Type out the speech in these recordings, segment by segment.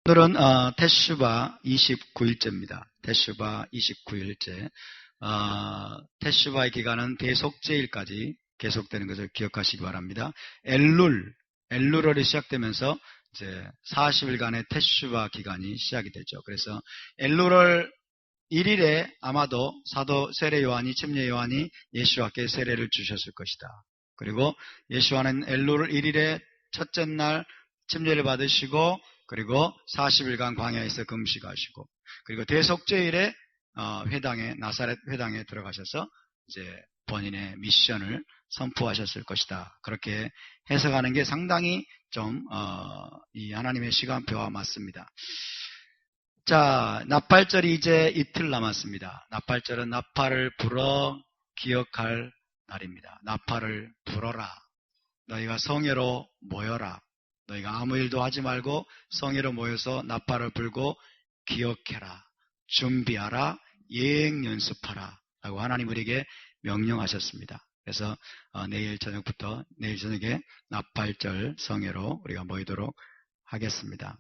오늘은 테슈바 29일째입니다. 테슈바 29일째. 테슈바의 기간은 대속죄일까지 계속되는 것을 기억하시기 바랍니다. 엘룰월이 시작되면서 이제 40일간의 테슈바 기간이 시작이 되죠. 그래서 엘룰월 1일에 아마도 사도 세례 요한이, 침례 요한이 예수와께 세례를 주셨을 것이다. 그리고 예수와는 엘룰월 1일에 첫째 날 침례를 받으시고, 그리고 40일간 광야에서 금식하시고, 그리고 대속죄일에 나사렛 회당에 들어가셔서 이제 본인의 미션을 선포하셨을 것이다. 그렇게 해석하는 게 상당히 좀 이 하나님의 시간표와 맞습니다. 자, 나팔절이 이제 이틀 남았습니다. 나팔절은 나팔을 불어 기억할 날입니다. 나팔을 불어라. 너희가 성회로 모여라. 너희가 아무 일도 하지 말고 성회로 모여서 나팔을 불고 기억해라. 준비하라. 예행 연습하라. 라고 하나님 우리에게 명령하셨습니다. 그래서 내일 저녁에 나팔절 성회로 우리가 모이도록 하겠습니다.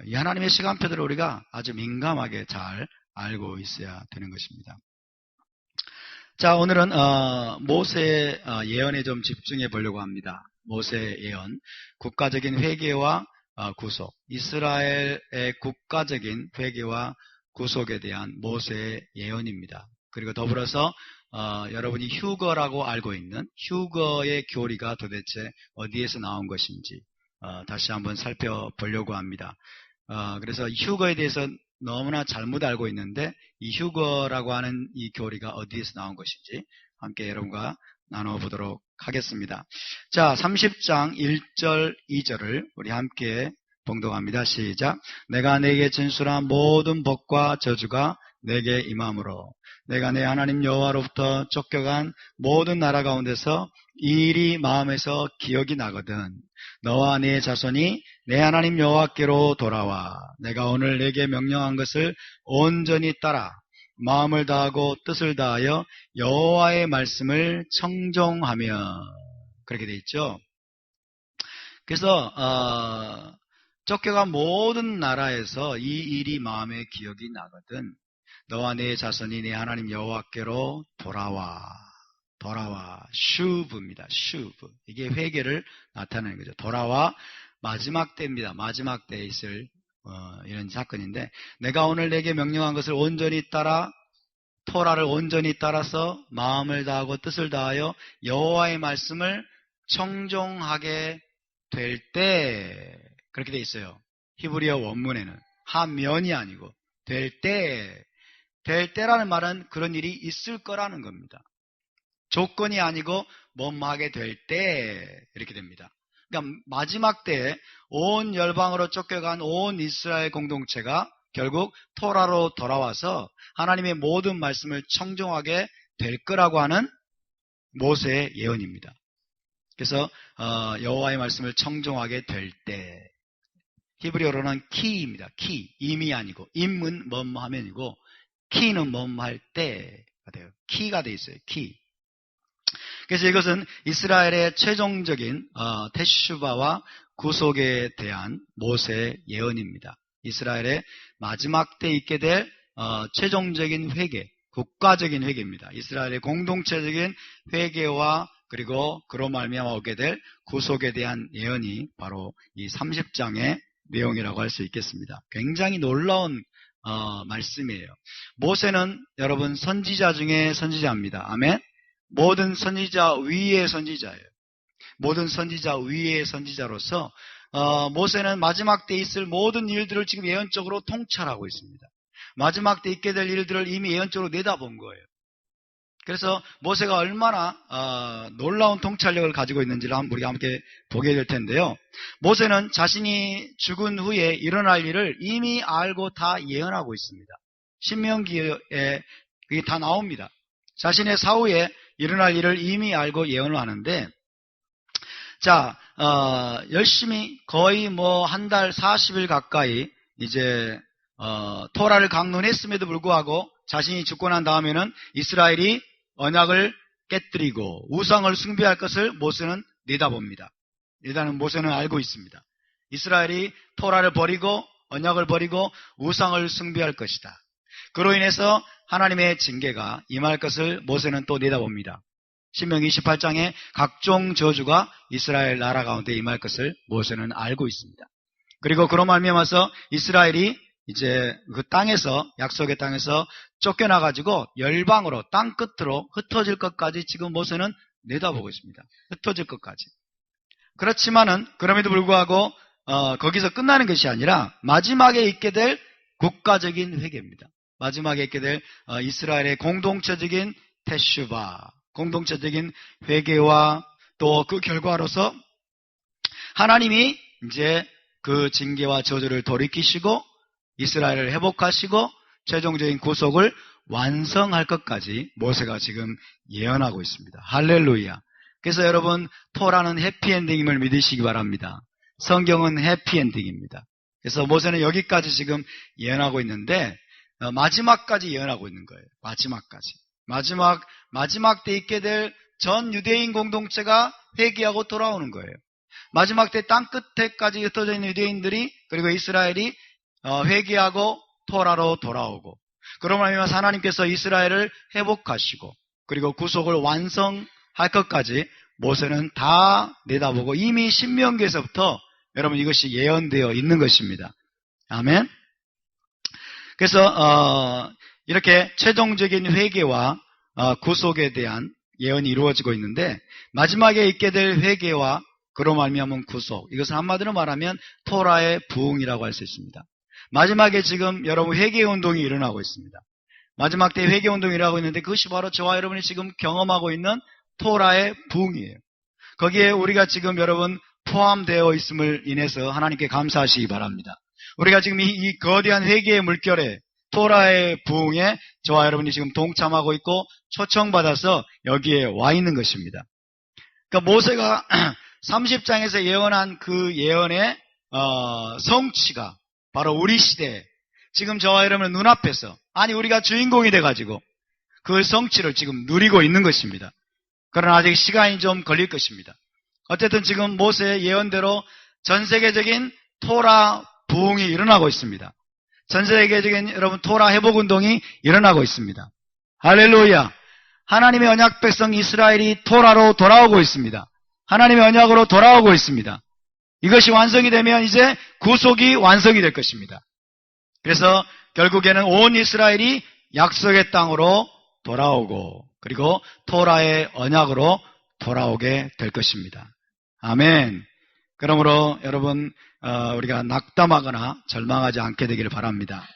이 하나님의 시간표들을 우리가 아주 민감하게 잘 알고 있어야 되는 것입니다. 자, 오늘은 모세의 예언에 좀 집중해 보려고 합니다. 모세의 예언, 국가적인 회개와 구속, 이스라엘의 국가적인 회개와 구속에 대한 모세의 예언입니다. 그리고 더불어서 여러분이 휴거라고 알고 있는 휴거의 교리가 도대체 어디에서 나온 것인지 다시 한번 살펴보려고 합니다. 그래서 휴거에 대해서 너무나 잘못 알고 있는데 이 휴거라고 하는 이 교리가 어디에서 나온 것인지 함께 여러분과 나눠보도록 하겠습니다. 자, 30장 1절 2절을 우리 함께 봉독합니다. 시작. 내가 내게 진술한 모든 복과 저주가 내게 임함으로 내가 내 하나님 여호와로부터 쫓겨간 모든 나라 가운데서 이 일이 마음에서 기억이 나거든 너와 네 자손이 내 하나님 여호와께로 돌아와 내가 오늘 내게 명령한 것을 온전히 따라 마음을 다하고 뜻을 다하여 여호와의 말씀을 청종하며 그렇게 돼 있죠. 그래서 쫓겨간 모든 나라에서 이 일이 마음에 기억이 나거든 너와 네 자손이 내 하나님 여호와께로 돌아와. 슈브입니다. 슈브. 이게 회개를 나타내는 거죠. 돌아와. 마지막 때입니다. 마지막 때에 있을 이런 사건인데 내가 오늘 내게 명령한 것을 온전히 따라 토라를 온전히 따라서 마음을 다하고 뜻을 다하여 여호와의 말씀을 청종하게 될 때 그렇게 돼 있어요. 히브리어 원문에는 하면이 아니고 될 때라는 말은 그런 일이 있을 거라는 겁니다. 조건이 아니고 뭐하게 될 때 이렇게 됩니다. 그러니까 마지막 때에 온 열방으로 쫓겨간 온 이스라엘 공동체가 결국 토라로 돌아와서 하나님의 모든 말씀을 청종하게 될 거라고 하는 모세의 예언입니다. 그래서 여호와의 말씀을 청종하게 될 때 히브리어로는 키입니다. 키. 임이 아니고 임은 뭐하면이고 키는 뭐할 때가 돼요. 키가 돼 있어요. 키. 그래서 이것은 이스라엘의 최종적인 테슈바와 구속에 대한 모세의 예언입니다. 이스라엘의 마지막 때 있게 될 최종적인 회개, 국가적인 회개입니다. 이스라엘의 공동체적인 회개와 그리고 그로 말미암아 오게 될 구속에 대한 예언이 바로 이 30장의 내용이라고 할 수 있겠습니다. 굉장히 놀라운 말씀이에요. 모세는 여러분 선지자 중에 선지자입니다. 아멘. 모든 선지자 위의 선지자예요. 모든 선지자 위의 선지자로서 모세는 마지막 때 있을 모든 일들을 지금 예언적으로 통찰하고 있습니다. 마지막 때 있게 될 일들을 이미 예언적으로 내다본 거예요. 그래서 모세가 얼마나 놀라운 통찰력을 가지고 있는지를 우리가 함께 보게 될 텐데요. 모세는 자신이 죽은 후에 일어날 일을 이미 알고 다 예언하고 있습니다. 신명기에 그게 다 나옵니다. 자신의 사후에 일어날 일을 이미 알고 예언을 하는데 자, 열심히 거의 한 달 40일 가까이 이제 토라를 강론했음에도 불구하고 자신이 죽고 난 다음에는 이스라엘이 언약을 깨뜨리고 우상을 숭배할 것을 모세는 내다봅니다. 일단은 모세는 알고 있습니다. 이스라엘이 토라를 버리고 언약을 버리고 우상을 숭배할 것이다. 그로 인해서 하나님의 징계가 임할 것을 모세는 또 내다봅니다. 신명기 28장에 각종 저주가 이스라엘 나라 가운데 임할 것을 모세는 알고 있습니다. 그리고 그로 말미암아서 이스라엘이 이제 그 땅에서, 약속의 땅에서 쫓겨나가지고 열방으로 땅 끝으로 흩어질 것까지 지금 모세는 내다보고 있습니다. 흩어질 것까지. 그렇지만은 그럼에도 불구하고 거기서 끝나는 것이 아니라 마지막에 있게 될 국가적인 회개입니다. 마지막에 있게 될 이스라엘의 공동체적인 테슈바, 공동체적인 회개와 또 그 결과로서 하나님이 이제 그 징계와 저주를 돌이키시고 이스라엘을 회복하시고 최종적인 구속을 완성할 것까지 모세가 지금 예언하고 있습니다. 할렐루야. 그래서 여러분, 토라는 해피엔딩임을 믿으시기 바랍니다. 성경은 해피엔딩입니다. 그래서 모세는 여기까지 지금 예언하고 있는데 마지막까지 예언하고 있는 거예요. 마지막까지. 마지막 때 있게 될 전 유대인 공동체가 회개하고 돌아오는 거예요. 마지막 때 땅 끝에까지 흩어져 있는 유대인들이, 그리고 이스라엘이 회개하고 토라로 돌아오고, 그러고 나면 하나님께서 이스라엘을 회복하시고 그리고 구속을 완성할 것까지 모세는 다 내다보고 이미 신명기에서부터 여러분 이것이 예언되어 있는 것입니다. 아멘. 그래서 이렇게 최종적인 회개와 구속에 대한 예언이 이루어지고 있는데, 마지막에 있게 될 회개와 그로 말미암은 구속, 이것은 한마디로 말하면 토라의 부흥이라고 할 수 있습니다. 마지막에 지금 여러분 회개운동이 일어나고 있습니다. 마지막 때 회개운동이 일어나고 있는데 그것이 바로 저와 여러분이 지금 경험하고 있는 토라의 부흥이에요. 거기에 우리가 지금 여러분 포함되어 있음을 인해서 하나님께 감사하시기 바랍니다. 우리가 지금 이 거대한 회개의 물결에, 토라의 부흥에 저와 여러분이 지금 동참하고 있고 초청받아서 여기에 와 있는 것입니다. 그러니까 모세가 30장에서 예언한 그 예언의 성취가 바로 우리 시대에 지금 저와 여러분의 눈앞에서, 아니 우리가 주인공이 돼가지고 그 성취를 지금 누리고 있는 것입니다. 그러나 아직 시간이 좀 걸릴 것입니다. 어쨌든 지금 모세의 예언대로 전 세계적인 토라 부흥이 일어나고 있습니다. 전 세계적인 여러분 토라 회복운동이 일어나고 있습니다. 할렐루야. 하나님의 언약 백성 이스라엘이 토라로 돌아오고 있습니다. 하나님의 언약으로 돌아오고 있습니다. 이것이 완성이 되면 이제 구속이 완성이 될 것입니다. 그래서 결국에는 온 이스라엘이 약속의 땅으로 돌아오고 그리고 토라의 언약으로 돌아오게 될 것입니다. 아멘. 그러므로 여러분 우리가 낙담하거나 절망하지 않게 되기를 바랍니다.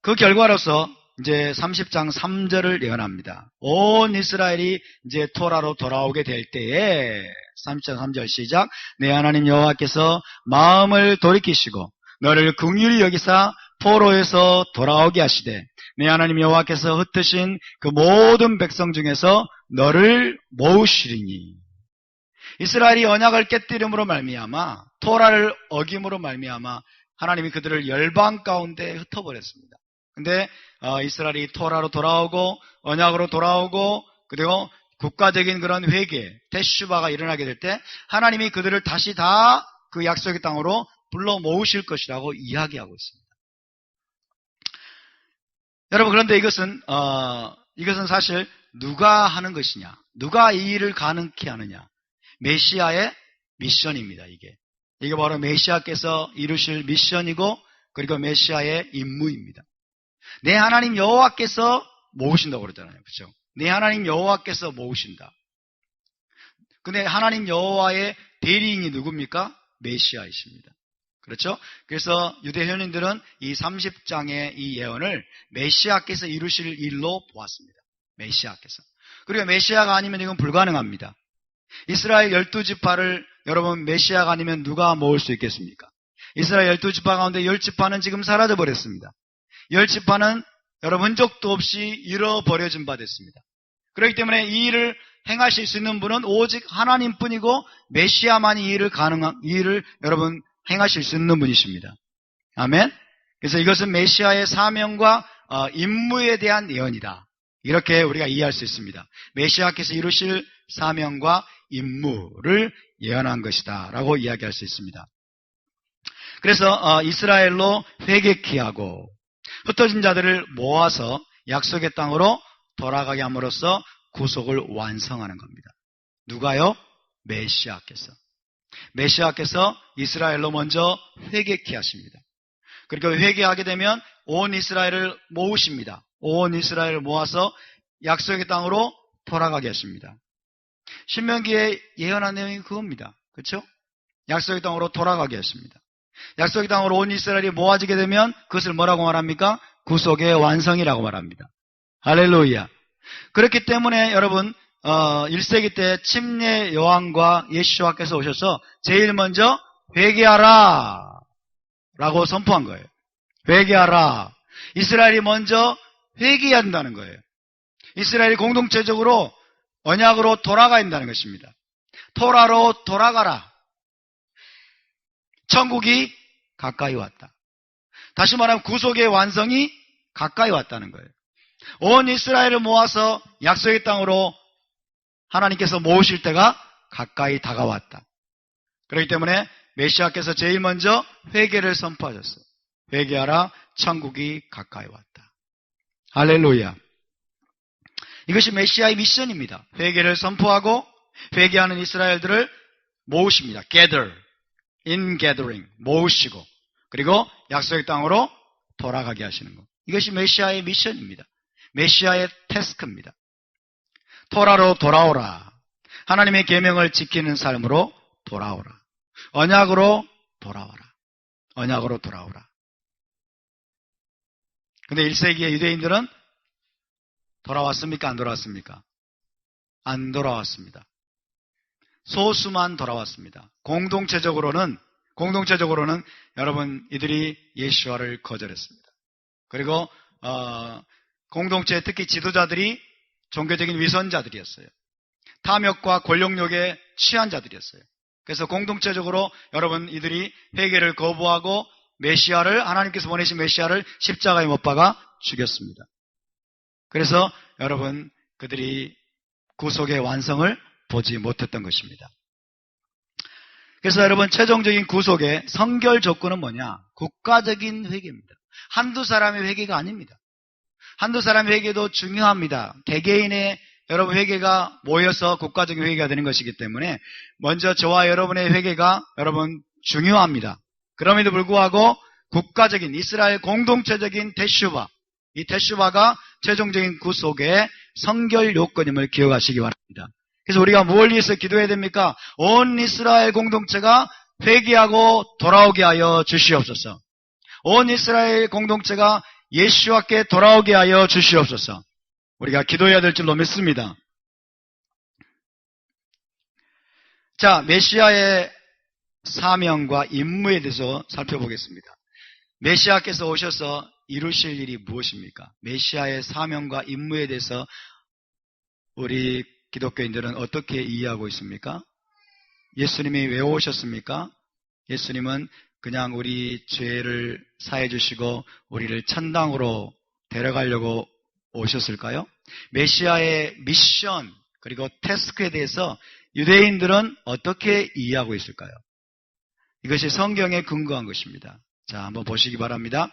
그 결과로서 이제 30장 3절을 예언합니다. 온 이스라엘이 이제 토라로 돌아오게 될 때에 30장 3절 시작. 내 하나님 여호와께서 마음을 돌이키시고 너를 긍휼히 여기사 포로에서 돌아오게 하시되 내 하나님 여호와께서 흩으신 그 모든 백성 중에서 너를 모으시리니. 이스라엘이 언약을 깨뜨림으로 말미암아, 토라를 어김으로 말미암아 하나님이 그들을 열방 가운데 흩어버렸습니다. 근데 이스라엘이 토라로 돌아오고 언약으로 돌아오고 그리고 국가적인 그런 회개, 테슈바가 일어나게 될 때 하나님이 그들을 다시 다 그 약속의 땅으로 불러 모으실 것이라고 이야기하고 있습니다. 여러분, 그런데 이것은 사실 누가 하는 것이냐? 누가 이 일을 가능케 하느냐? 메시아의 미션입니다. 이게 바로 메시아께서 이루실 미션이고 그리고 메시아의 임무입니다. 내 하나님 여호와께서 모으신다고 그러잖아요. 그렇죠? 내 하나님 여호와께서 모으신다. 근데 하나님 여호와의 대리인이 누굽니까? 메시아이십니다. 그렇죠? 그래서 유대 현인들은 이 30장의 이 예언을 메시아께서 이루실 일로 보았습니다. 메시아께서. 그리고 메시아가 아니면 이건 불가능합니다. 이스라엘 12지파를 여러분 메시아가 아니면 누가 모을 수 있겠습니까? 이스라엘 12지파 가운데 10지파는 지금 사라져버렸습니다. 10지파는 여러분 흔적도 없이 잃어버려진 바 됐습니다. 그렇기 때문에 이 일을 행하실 수 있는 분은 오직 하나님뿐이고 메시아만이 이 일을 여러분 행하실 수 있는 분이십니다. 아멘. 그래서 이것은 메시아의 사명과 임무에 대한 예언이다. 이렇게 우리가 이해할 수 있습니다. 메시아께서 이루실 사명과 임무를 예언한 것이다 라고 이야기할 수 있습니다. 그래서 이스라엘로 회개케 하고 흩어진 자들을 모아서 약속의 땅으로 돌아가게 함으로써 구속을 완성하는 겁니다. 누가요? 메시아께서 이스라엘로 먼저 회개케 하십니다. 그리고 회개하게 되면 온 이스라엘을 모으십니다. 온 이스라엘을 모아서 약속의 땅으로 돌아가게 하십니다. 신명기에 예언한 내용이 그겁니다. 그렇죠? 약속의 땅으로 돌아가게 하십니다. 약속의 땅으로 온 이스라엘이 모아지게 되면 그것을 뭐라고 말합니까? 구속의 완성이라고 말합니다. 할렐루야. 그렇기 때문에 여러분 1세기 때 침례 요한과 예수와께서 오셔서 제일 먼저 회개하라 라고 선포한 거예요. 회개하라. 이스라엘이 먼저 회개해야 한다는 거예요. 이스라엘이 공동체적으로 언약으로 돌아가야 한다는 것입니다. 토라로 돌아가라. 천국이 가까이 왔다. 다시 말하면 구속의 완성이 가까이 왔다는 거예요. 온 이스라엘을 모아서 약속의 땅으로 하나님께서 모으실 때가 가까이 다가왔다. 그렇기 때문에 메시아께서 제일 먼저 회개를 선포하셨어요. 회개하라, 천국이 가까이 왔다. 할렐루야. 이것이 메시아의 미션입니다. 회개를 선포하고 회개하는 이스라엘들을 모으십니다. gather, ingathering, 모으시고 그리고 약속의 땅으로 돌아가게 하시는 것. 이것이 메시아의 미션입니다. 메시아의 태스크입니다. 토라로 돌아오라. 하나님의 계명을 지키는 삶으로 돌아오라. 언약으로 돌아와라. 언약으로 돌아오라. 근데 1세기의 유대인들은 돌아왔습니까? 안 돌아왔습니까? 안 돌아왔습니다. 소수만 돌아왔습니다. 공동체적으로는 여러분 이들이 예수와를 거절했습니다. 그리고 공동체 특히 지도자들이 종교적인 위선자들이었어요. 탐욕과 권력욕에 취한 자들이었어요. 그래서 공동체적으로 여러분 이들이 회개를 거부하고 메시아를 하나님께서 보내신 메시아를 십자가에 못 박아 죽였습니다. 그래서 여러분 그들이 구속의 완성을 보지 못했던 것입니다. 그래서 여러분 최종적인 구속의 선결 조건은 뭐냐? 국가적인 회개입니다. 한두 사람의 회개가 아닙니다. 한두 사람의 회개도 중요합니다. 개개인의 여러분 회개가 모여서 국가적인 회개가 되는 것이기 때문에 먼저 저와 여러분의 회개가 여러분 중요합니다. 그럼에도 불구하고 국가적인 이스라엘 공동체적인 테슈바, 이 테슈바가 최종적인 구속의 선결 요건임을 기억하시기 바랍니다. 그래서 우리가 뭘 위해서 기도해야 됩니까? 온 이스라엘 공동체가 회개하고 돌아오게 하여 주시옵소서. 온 이스라엘 공동체가 예수와께 돌아오게 하여 주시옵소서. 우리가 기도해야 될 줄로 믿습니다. 자, 메시아의 사명과 임무에 대해서 살펴보겠습니다. 메시아께서 오셔서 이루실 일이 무엇입니까? 메시아의 사명과 임무에 대해서 우리 기독교인들은 어떻게 이해하고 있습니까? 예수님이 왜 오셨습니까? 예수님은 그냥 우리 죄를 사해 주시고 우리를 천당으로 데려가려고 오셨을까요? 메시아의 미션 그리고 태스크에 대해서 유대인들은 어떻게 이해하고 있을까요? 이것이 성경에 근거한 것입니다. 자, 한번 보시기 바랍니다.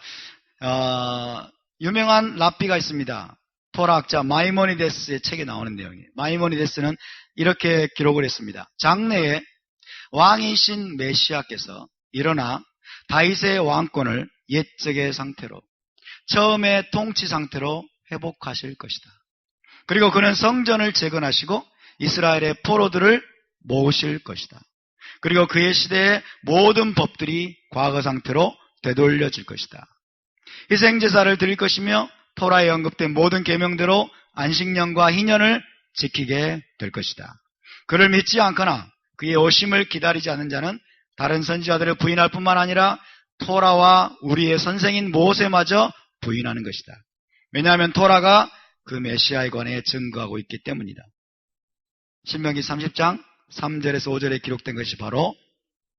유명한 랍비가 있습니다. 토라학자 마이모니데스의 책에 나오는 내용이에요. 마이모니데스는 이렇게 기록을 했습니다. 장래에 왕이신 메시아께서 일어나 다윗의 왕권을 옛적의 상태로 처음의 통치 상태로 회복하실 것이다. 그리고 그는 성전을 재건하시고 이스라엘의 포로들을 모으실 것이다. 그리고 그의 시대의 모든 법들이 과거 상태로 되돌려질 것이다. 희생제사를 드릴 것이며 토라에 언급된 모든 계명대로 안식년과 희년을 지키게 될 것이다. 그를 믿지 않거나 그의 오심을 기다리지 않는 자는 다른 선지자들을 부인할 뿐만 아니라 토라와 우리의 선생인 모세마저 부인하는 것이다. 왜냐하면 토라가 그 메시아에 관해 증거하고 있기 때문이다. 신명기 30장 3절에서 5절에 기록된 것이 바로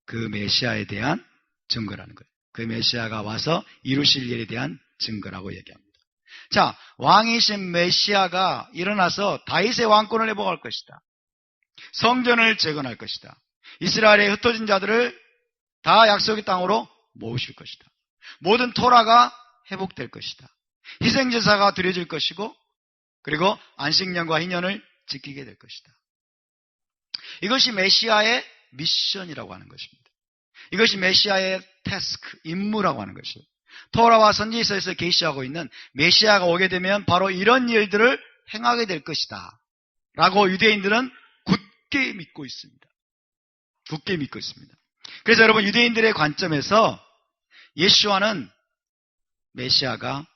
그 메시아에 대한 증거라는 거예요. 그 메시아가 와서 이루실 일에 대한 증거라고 얘기합니다. 자, 왕이신 메시아가 일어나서 다윗의 왕권을 회복할 것이다. 성전을 재건할 것이다. 이스라엘의 흩어진 자들을 다 약속의 땅으로 모으실 것이다. 모든 토라가 회복될 것이다. 희생제사가 드려질 것이고 그리고 안식년과 희년을 지키게 될 것이다. 이것이 메시아의 미션이라고 하는 것입니다. 이것이 메시아의 태스크, 임무라고 하는 것이에요. 토라와 선지서에서 계시하고 있는 메시아가 오게 되면 바로 이런 일들을 행하게 될 것이다 라고 유대인들은 굳게 믿고 있습니다. 굳게 믿고 있습니다. 그래서 여러분, 유대인들의 관점에서 예수와는 메시아가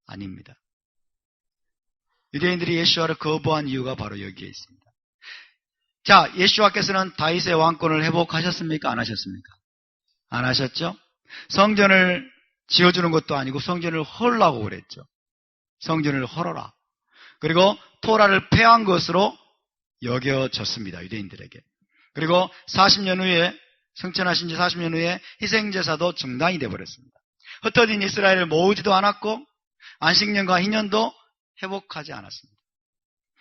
아닙니다. 유대인들이 예수와를 거부한 이유가 바로 여기에 있습니다. 자, 예수와께서는 다윗의 왕권을 회복하셨습니까? 안 하셨습니까? 안 하셨죠? 성전을 지어주는 것도 아니고 성전을 헐라고 그랬죠. 성전을 헐어라. 그리고 토라를 폐한 것으로 여겨졌습니다. 유대인들에게. 그리고 40년 후에, 성천하신 지 40년 후에 희생제사도 중단이 되어버렸습니다. 흩어진 이스라엘을 모으지도 않았고 안식년과 희년도 회복하지 않았습니다.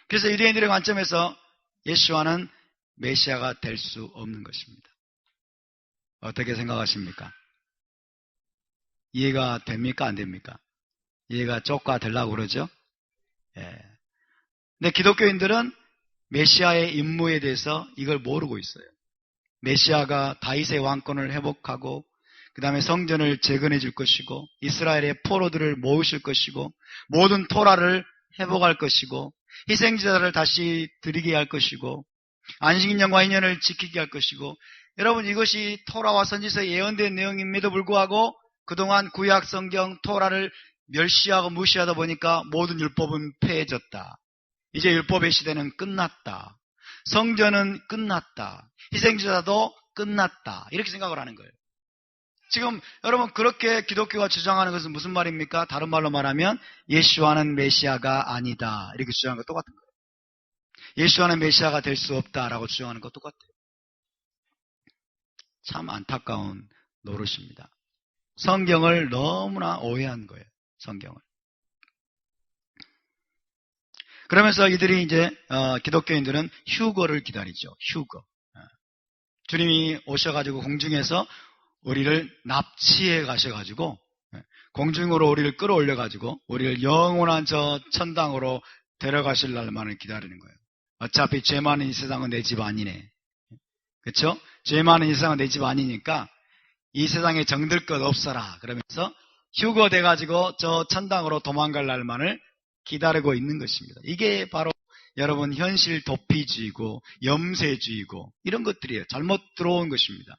그래서 유대인들의 관점에서 예수와는 메시아가 될 수 없는 것입니다. 어떻게 생각하십니까? 이해가 됩니까? 안 됩니까? 이해가 쪼까 되려고 그러죠? 예. 근데 기독교인들은 메시아의 임무에 대해서 이걸 모르고 있어요. 메시아가 다윗의 왕권을 회복하고 그 다음에 성전을 재건해 줄 것이고 이스라엘의 포로들을 모으실 것이고 모든 토라를 회복할 것이고 희생제사를 다시 드리게 할 것이고 안식년과 희년을 지키게 할 것이고, 여러분, 이것이 토라와 선지서에 예언된 내용임에도 불구하고 그동안 구약 성경 토라를 멸시하고 무시하다 보니까 모든 율법은 폐해졌다. 이제 율법의 시대는 끝났다. 성전은 끝났다. 희생제사도 끝났다. 이렇게 생각을 하는 거예요. 지금 여러분, 그렇게 기독교가 주장하는 것은 무슨 말입니까? 다른 말로 말하면 예수와는 메시아가 아니다, 이렇게 주장하는 것 똑같은 거예요. 예수와는 메시아가 될 수 없다라고 주장하는 것 똑같아요. 참 안타까운 노릇입니다. 성경을 너무나 오해한 거예요. 성경을. 그러면서 이들이 이제 기독교인들은 휴거를 기다리죠. 휴거. 주님이 오셔가지고 공중에서 우리를 납치해 가셔가지고 공중으로 우리를 끌어올려가지고 우리를 영원한 저 천당으로 데려가실 날만을 기다리는 거예요. 어차피 죄 많은 이 세상은 내 집 아니네. 그렇죠? 죄 많은 이 세상은 내 집 아니니까 이 세상에 정들 것 없어라. 그러면서 휴거돼가지고 저 천당으로 도망갈 날만을 기다리고 있는 것입니다. 이게 바로 여러분 현실 도피주의고 염세주의고 이런 것들이에요. 잘못 들어온 것입니다.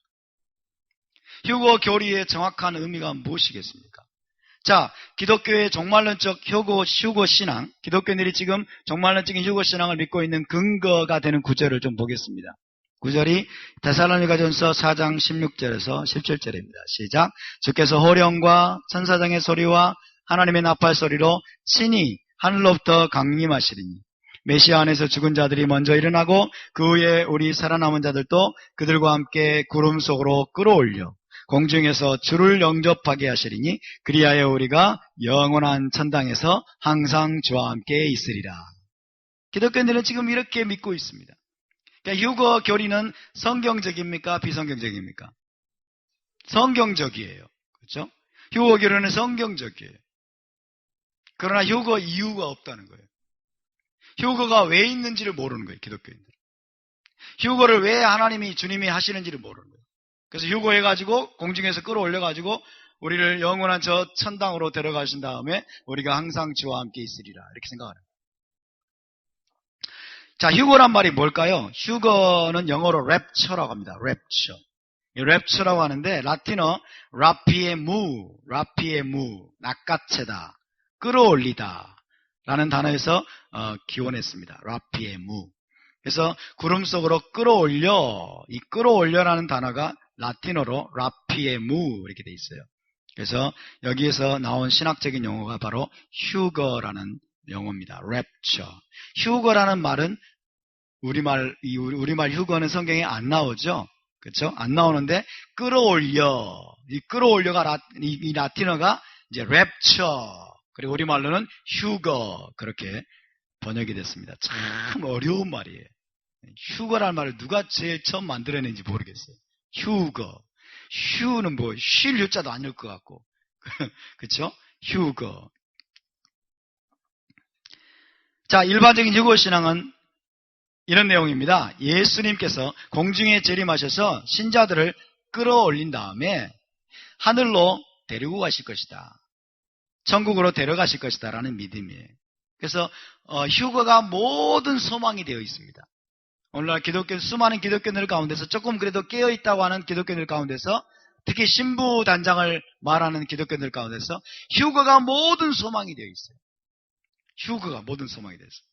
휴거 교리의 정확한 의미가 무엇이겠습니까? 자, 기독교의 종말론적 휴거 신앙, 기독교인들이 지금 종말론적인 휴거 신앙을 믿고 있는 근거가 되는 구절을 좀 보겠습니다. 구절이 데살로니가전서 4장 16절에서 17절입니다. 시작. 주께서 호령과 천사장의 소리와 하나님의 나팔 소리로 친히 하늘로부터 강림하시리니 메시아 안에서 죽은 자들이 먼저 일어나고 그 후에 우리 살아남은 자들도 그들과 함께 구름 속으로 끌어올려 공중에서 주를 영접하게 하시리니 그리하여 우리가 영원한 천당에서 항상 주와 함께 있으리라. 기독교인들은 지금 이렇게 믿고 있습니다. 그러니까 휴거 교리는 성경적입니까? 비성경적입니까? 성경적이에요. 그렇죠? 휴거 교리는 성경적이에요. 그러나 휴거 이유가 없다는 거예요. 휴거가 왜 있는지를 모르는 거예요. 기독교인들. 휴거를 왜 하나님이 주님이 하시는지를 모르는 거예요. 그래서 휴거해가지고 공중에서 끌어올려가지고 우리를 영원한 저 천당으로 데려가신 다음에 우리가 항상 주와 함께 있으리라 이렇게 생각하는 거예요. 자, 휴거란 말이 뭘까요? 휴거는 영어로 랩처라고 합니다. 랩처. 이 랩처라고 하는데 라틴어 라피에무, 낚아채다, 끌어올리다 라는 단어에서 기원했습니다. 라피에무. 그래서 구름 속으로 끌어올려, 이 끌어올려라는 단어가 라틴어로 라피에무 이렇게 돼 있어요. 그래서 여기에서 나온 신학적인 용어가 바로 휴거라는 용어입니다. 랩처. 휴거라는 말은 우리말 휴거는 성경에 안 나오죠. 그렇죠? 안 나오는데 끌어올려. 이 끌어올려가 이 라틴어가 이제 랩처. 그리고 우리말로는 휴거 그렇게 번역이 됐습니다. 참 어려운 말이에요. 휴거라는 말을 누가 제일 처음 만들어낸지 모르겠어요. 휴거. 휴는 뭐, 쉴 유자도 아닐 것 같고. 그쵸? 휴거. 자, 일반적인 휴거신앙은 이런 내용입니다. 예수님께서 공중에 재림하셔서 신자들을 끌어올린 다음에 하늘로 데리고 가실 것이다. 천국으로 데려가실 것이다 라는 믿음이에요. 그래서 휴거가 모든 소망이 되어 있습니다. 오늘날 수많은 기독교인들 가운데서 조금 그래도 깨어있다고 하는 기독교인들 가운데서, 특히 신부단장을 말하는 기독교인들 가운데서 휴거가 모든 소망이 되어 있어요. 휴거가 모든 소망이 되어 있어요.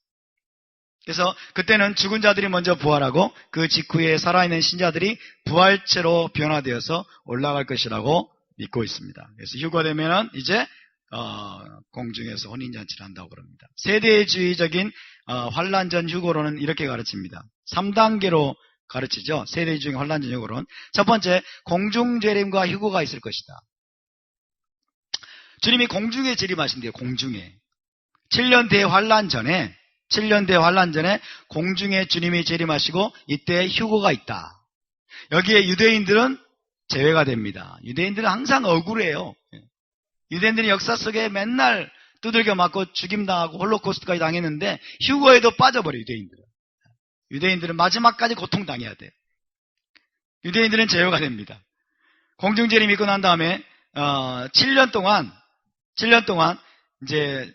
그래서 그때는 죽은 자들이 먼저 부활하고 그 직후에 살아있는 신자들이 부활체로 변화되어서 올라갈 것이라고 믿고 있습니다. 그래서 휴거되면은 이제 공중에서 혼인잔치를 한다고 그럽니다. 세대주의적인 환란전 휴거론은 이렇게 가르칩니다. 3단계로 가르치죠. 세대주의 환란전 휴거론. 첫 번째, 공중재림과 휴거가 있을 것이다. 주님이 공중에 재림하신대요. 공중에. 7년 대환란 전에 공중에 주님이 재림하시고 이때 휴거가 있다. 여기에 유대인들은 제외가 됩니다. 유대인들은 항상 억울해요. 유대인들은 역사 속에 맨날 두들겨 맞고 죽임당하고 홀로코스트까지 당했는데 휴거에도 빠져버려요. 유대인들은 마지막까지 고통당해야 돼요. 유대인들은 제외가 됩니다. 공중재림 있고 난 다음에 7년 동안 이제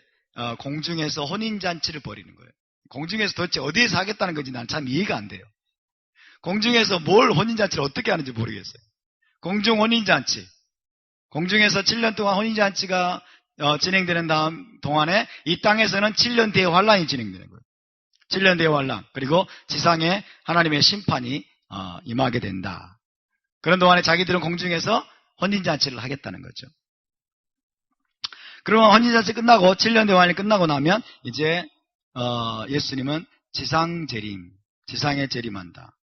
공중에서 혼인잔치를 벌이는 거예요. 공중에서 도대체 어디에서 하겠다는 건지 난 참 이해가 안 돼요. 공중에서 뭘 혼인잔치를 어떻게 하는지 모르겠어요. 공중 혼인잔치. 공중에서 7년 동안 혼인잔치가 진행되는 동안에 이 땅에서는 7년 대환란이 진행되는 거예요. 7년 대환란. 그리고 지상에 하나님의 심판이 임하게 된다. 그런 동안에 자기들은 공중에서 혼인잔치를 하겠다는 거죠. 그러면 혼인잔치 끝나고 7년 대환란이 끝나고 나면 이제 예수님은 지상에 재림한다.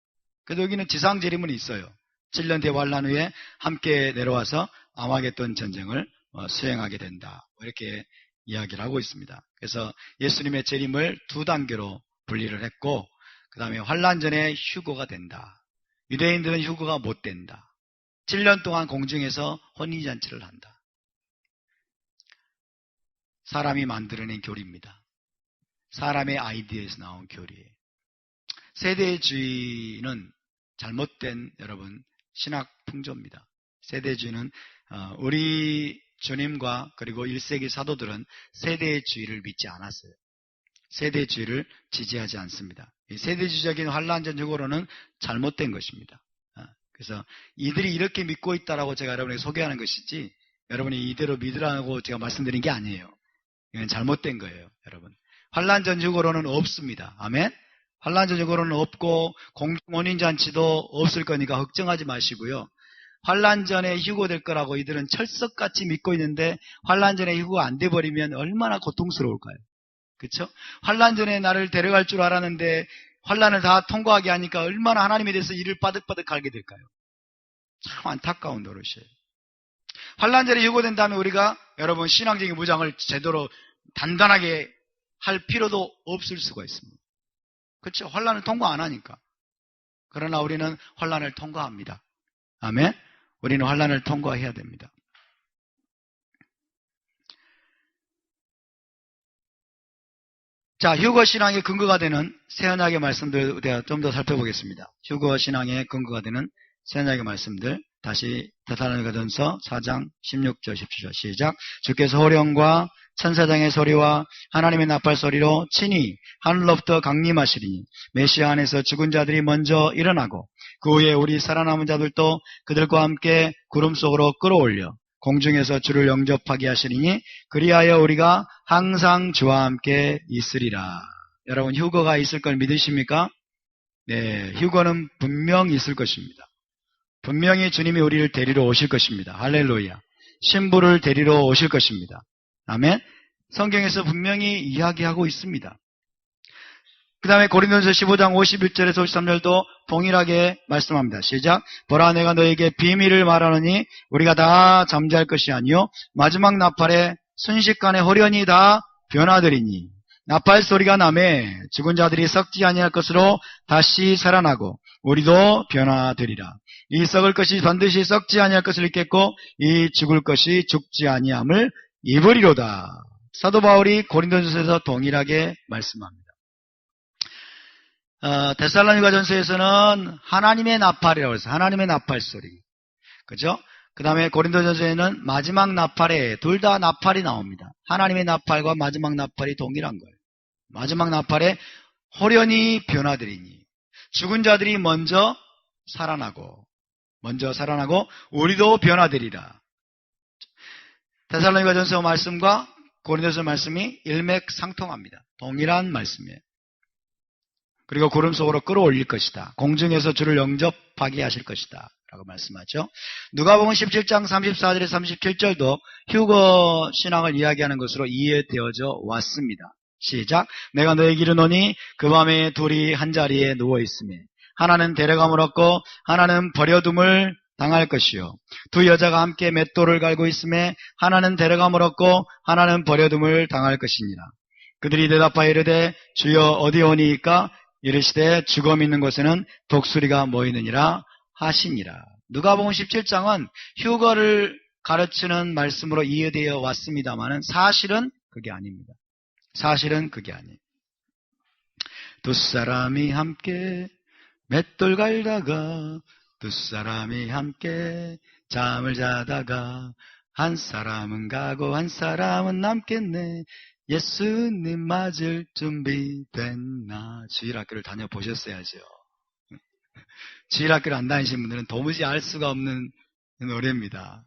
그래도 여기는 지상재림은 있어요. 7년 대환란 후에 함께 내려와서 아마겟돈 전쟁을 수행하게 된다. 이렇게 이야기를 하고 있습니다. 그래서 예수님의 재림을 두 단계로 분리를 했고, 그 다음에 환란 전에 휴거가 된다. 유대인들은 휴거가 못 된다. 7년 동안 공중에서 혼인잔치를 한다. 사람이 만들어낸 교리입니다. 사람의 아이디어에서 나온 교리예요. 세대주의는 잘못된 여러분 신학 풍조입니다. 세대주의는 우리 주님과 그리고 1세기 사도들은 세대주의를 믿지 않았어요. 세대주의를 지지하지 않습니다. 이 세대주의적인 환란전 휴거론은 잘못된 것입니다. 그래서 이들이 이렇게 믿고 있다라고 제가 여러분에게 소개하는 것이지 여러분이 이대로 믿으라고 제가 말씀드린 게 아니에요. 이건 잘못된 거예요, 여러분. 환란전 휴거론은 없습니다. 아멘. 환란전 휴거론은 없고 공중 혼인잔치도 없을 거니까 걱정하지 마시고요. 환란전에 휴거될 거라고 이들은 철석같이 믿고 있는데 환란전에 휴거가 안 돼버리면 얼마나 고통스러울까요? 그렇죠? 환란전에 나를 데려갈 줄 알았는데 환란을 다 통과하게 하니까 얼마나 하나님에 대해서 이를 빠득빠득 갈게 될까요? 참 안타까운 노릇이에요. 환란전에 휴거된 다음에 우리가 여러분 신앙적인 무장을 제대로 단단하게 할 필요도 없을 수가 있습니다. 그렇죠? 환란을 통과 안 하니까. 그러나 우리는 환란을 통과합니다. 아멘. 우리는 환란을 통과해야 됩니다. 자, 휴거 신앙의 근거가 되는 새언약의 말씀들 좀 더 살펴보겠습니다. 휴거 신앙의 근거가 되는 새언약의 말씀들 다시 데살로니가전서 4장 16절 17절 시작. 주께서 호령과 천사장의 소리와 하나님의 나팔 소리로 친히 하늘로부터 강림하시리니 메시아 안에서 죽은 자들이 먼저 일어나고 그 후에 우리 살아남은 자들도 그들과 함께 구름 속으로 끌어올려 공중에서 주를 영접하게 하시리니 그리하여 우리가 항상 주와 함께 있으리라. 여러분 휴거가 있을 걸 믿으십니까? 네, 휴거는 분명히 있을 것입니다. 분명히 주님이 우리를 데리러 오실 것입니다. 할렐루야. 신부를 데리러 오실 것입니다. 아멘. 성경에서 분명히 이야기하고 있습니다. 그 다음에 고린도전서 15장 51절에서 53절도 동일하게 말씀합니다. 시작. 보라 내가 너에게 비밀을 말하노니 우리가 다 잠잘 것이 아니요 마지막 나팔에 순식간에 호련히 다 변화되리니 나팔 소리가 나매 죽은 자들이 썩지 아니할 것으로 다시 살아나고 우리도 변화되리라. 이 썩을 것이 반드시 썩지 아니할 것을 입겠고 이 죽을 것이 죽지 아니함을 입으리로다. 사도 바울이 고린도전서에서 동일하게 말씀합니다. 데살로니가 전서에서는 하나님의 나팔이라고 해서 하나님의 나팔 소리, 그죠? 그 다음에 고린도전서에는 마지막 나팔에 둘 다 나팔이 나옵니다. 하나님의 나팔과 마지막 나팔이 동일한 거예요. 마지막 나팔에 호련히 변화되리니 죽은 자들이 먼저 살아나고 우리도 변화되리라. 데살로니가 전서 말씀과 고린도서 말씀이 일맥상통합니다. 동일한 말씀이에요. 그리고 구름 속으로 끌어올릴 것이다. 공중에서 주를 영접하게 하실 것이다. 라고 말씀하죠. 누가복음 17장 34절에 37절도 휴거 신앙을 이야기하는 것으로 이해되어져 왔습니다. 시작. 내가 너에게 이르노니 그 밤에 둘이 한자리에 누워있으며 하나는 데려감을 얻고 하나는 버려둠을 당할 것이요. 두 여자가 함께 맷돌을 갈고 있으며 하나는 데려감을 얻고 하나는 버려둠을 당할 것이니라. 그들이 대답하여 이르되 주여 어디 오니이까? 이르시되 죽음 있는 곳에는 독수리가 모이느니라 하시니라. 누가복음 17장은 휴거를 가르치는 말씀으로 이해되어 왔습니다만 사실은 그게 아닙니다. 사실은 그게 아니에요. 두 사람이 함께 맷돌 갈다가 두 사람이 함께 잠을 자다가 한 사람은 가고 한 사람은 남겠네. 예수님 맞을 준비 됐나? 주일학교를 다녀보셨어야죠. 주일학교를 안 다니신 분들은 도무지 알 수가 없는 노래입니다.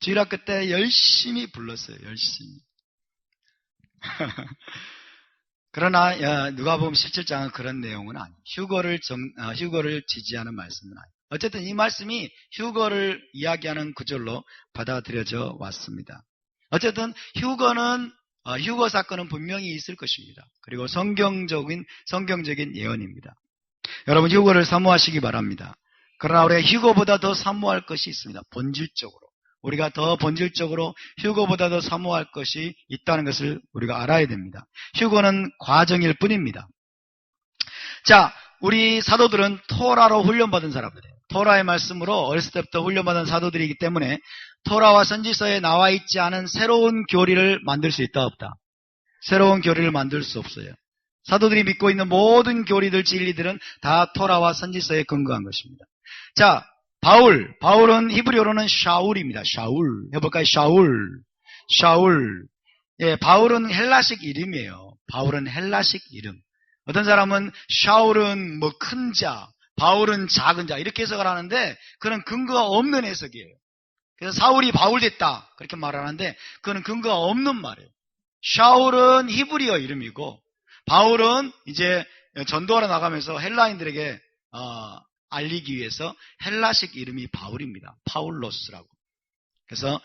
주일학교 때 열심히 불렀어요. 열심히. 그러나 누가복음 17장은 그런 내용은 아니에요. 휴거를 지지하는 말씀은 아니에요. 어쨌든 이 말씀이 휴거를 이야기하는 구절로 받아들여져 왔습니다. 어쨌든 휴거 사건은 분명히 있을 것입니다. 그리고 성경적인 예언입니다. 여러분 휴거를 사모하시기 바랍니다. 그러나 우리가 휴거보다 더 사모할 것이 있습니다. 본질적으로. 우리가 더 본질적으로 휴거보다 더 사모할 것이 있다는 것을 우리가 알아야 됩니다. 휴거는 과정일 뿐입니다. 자, 우리 사도들은 토라로 훈련받은 사람들이에요. 토라의 말씀으로 어렸을 때부터 훈련받은 사도들이기 때문에 토라와 선지서에 나와 있지 않은 새로운 교리를 만들 수 있다 없다? 새로운 교리를 만들 수 없어요. 사도들이 믿고 있는 모든 교리들, 진리들은 다 토라와 선지서에 근거한 것입니다. 자, 바울은 히브리어로는 샤울입니다. 샤울. 해볼까요? 샤울. 예, 바울은 헬라식 이름이에요. 바울은 헬라식 이름. 어떤 사람은 샤울은 뭐 큰 자, 바울은 작은 자 이렇게 해석을 하는데 그런 근거가 없는 해석이에요. 그래서 사울이 바울 됐다 그렇게 말하는데 그건 근거가 없는 말이에요. 샤울은 히브리어 이름이고 바울은 이제 전도하러 나가면서 헬라인들에게 알리기 위해서 헬라식 이름이 바울입니다. 파울로스라고. 그래서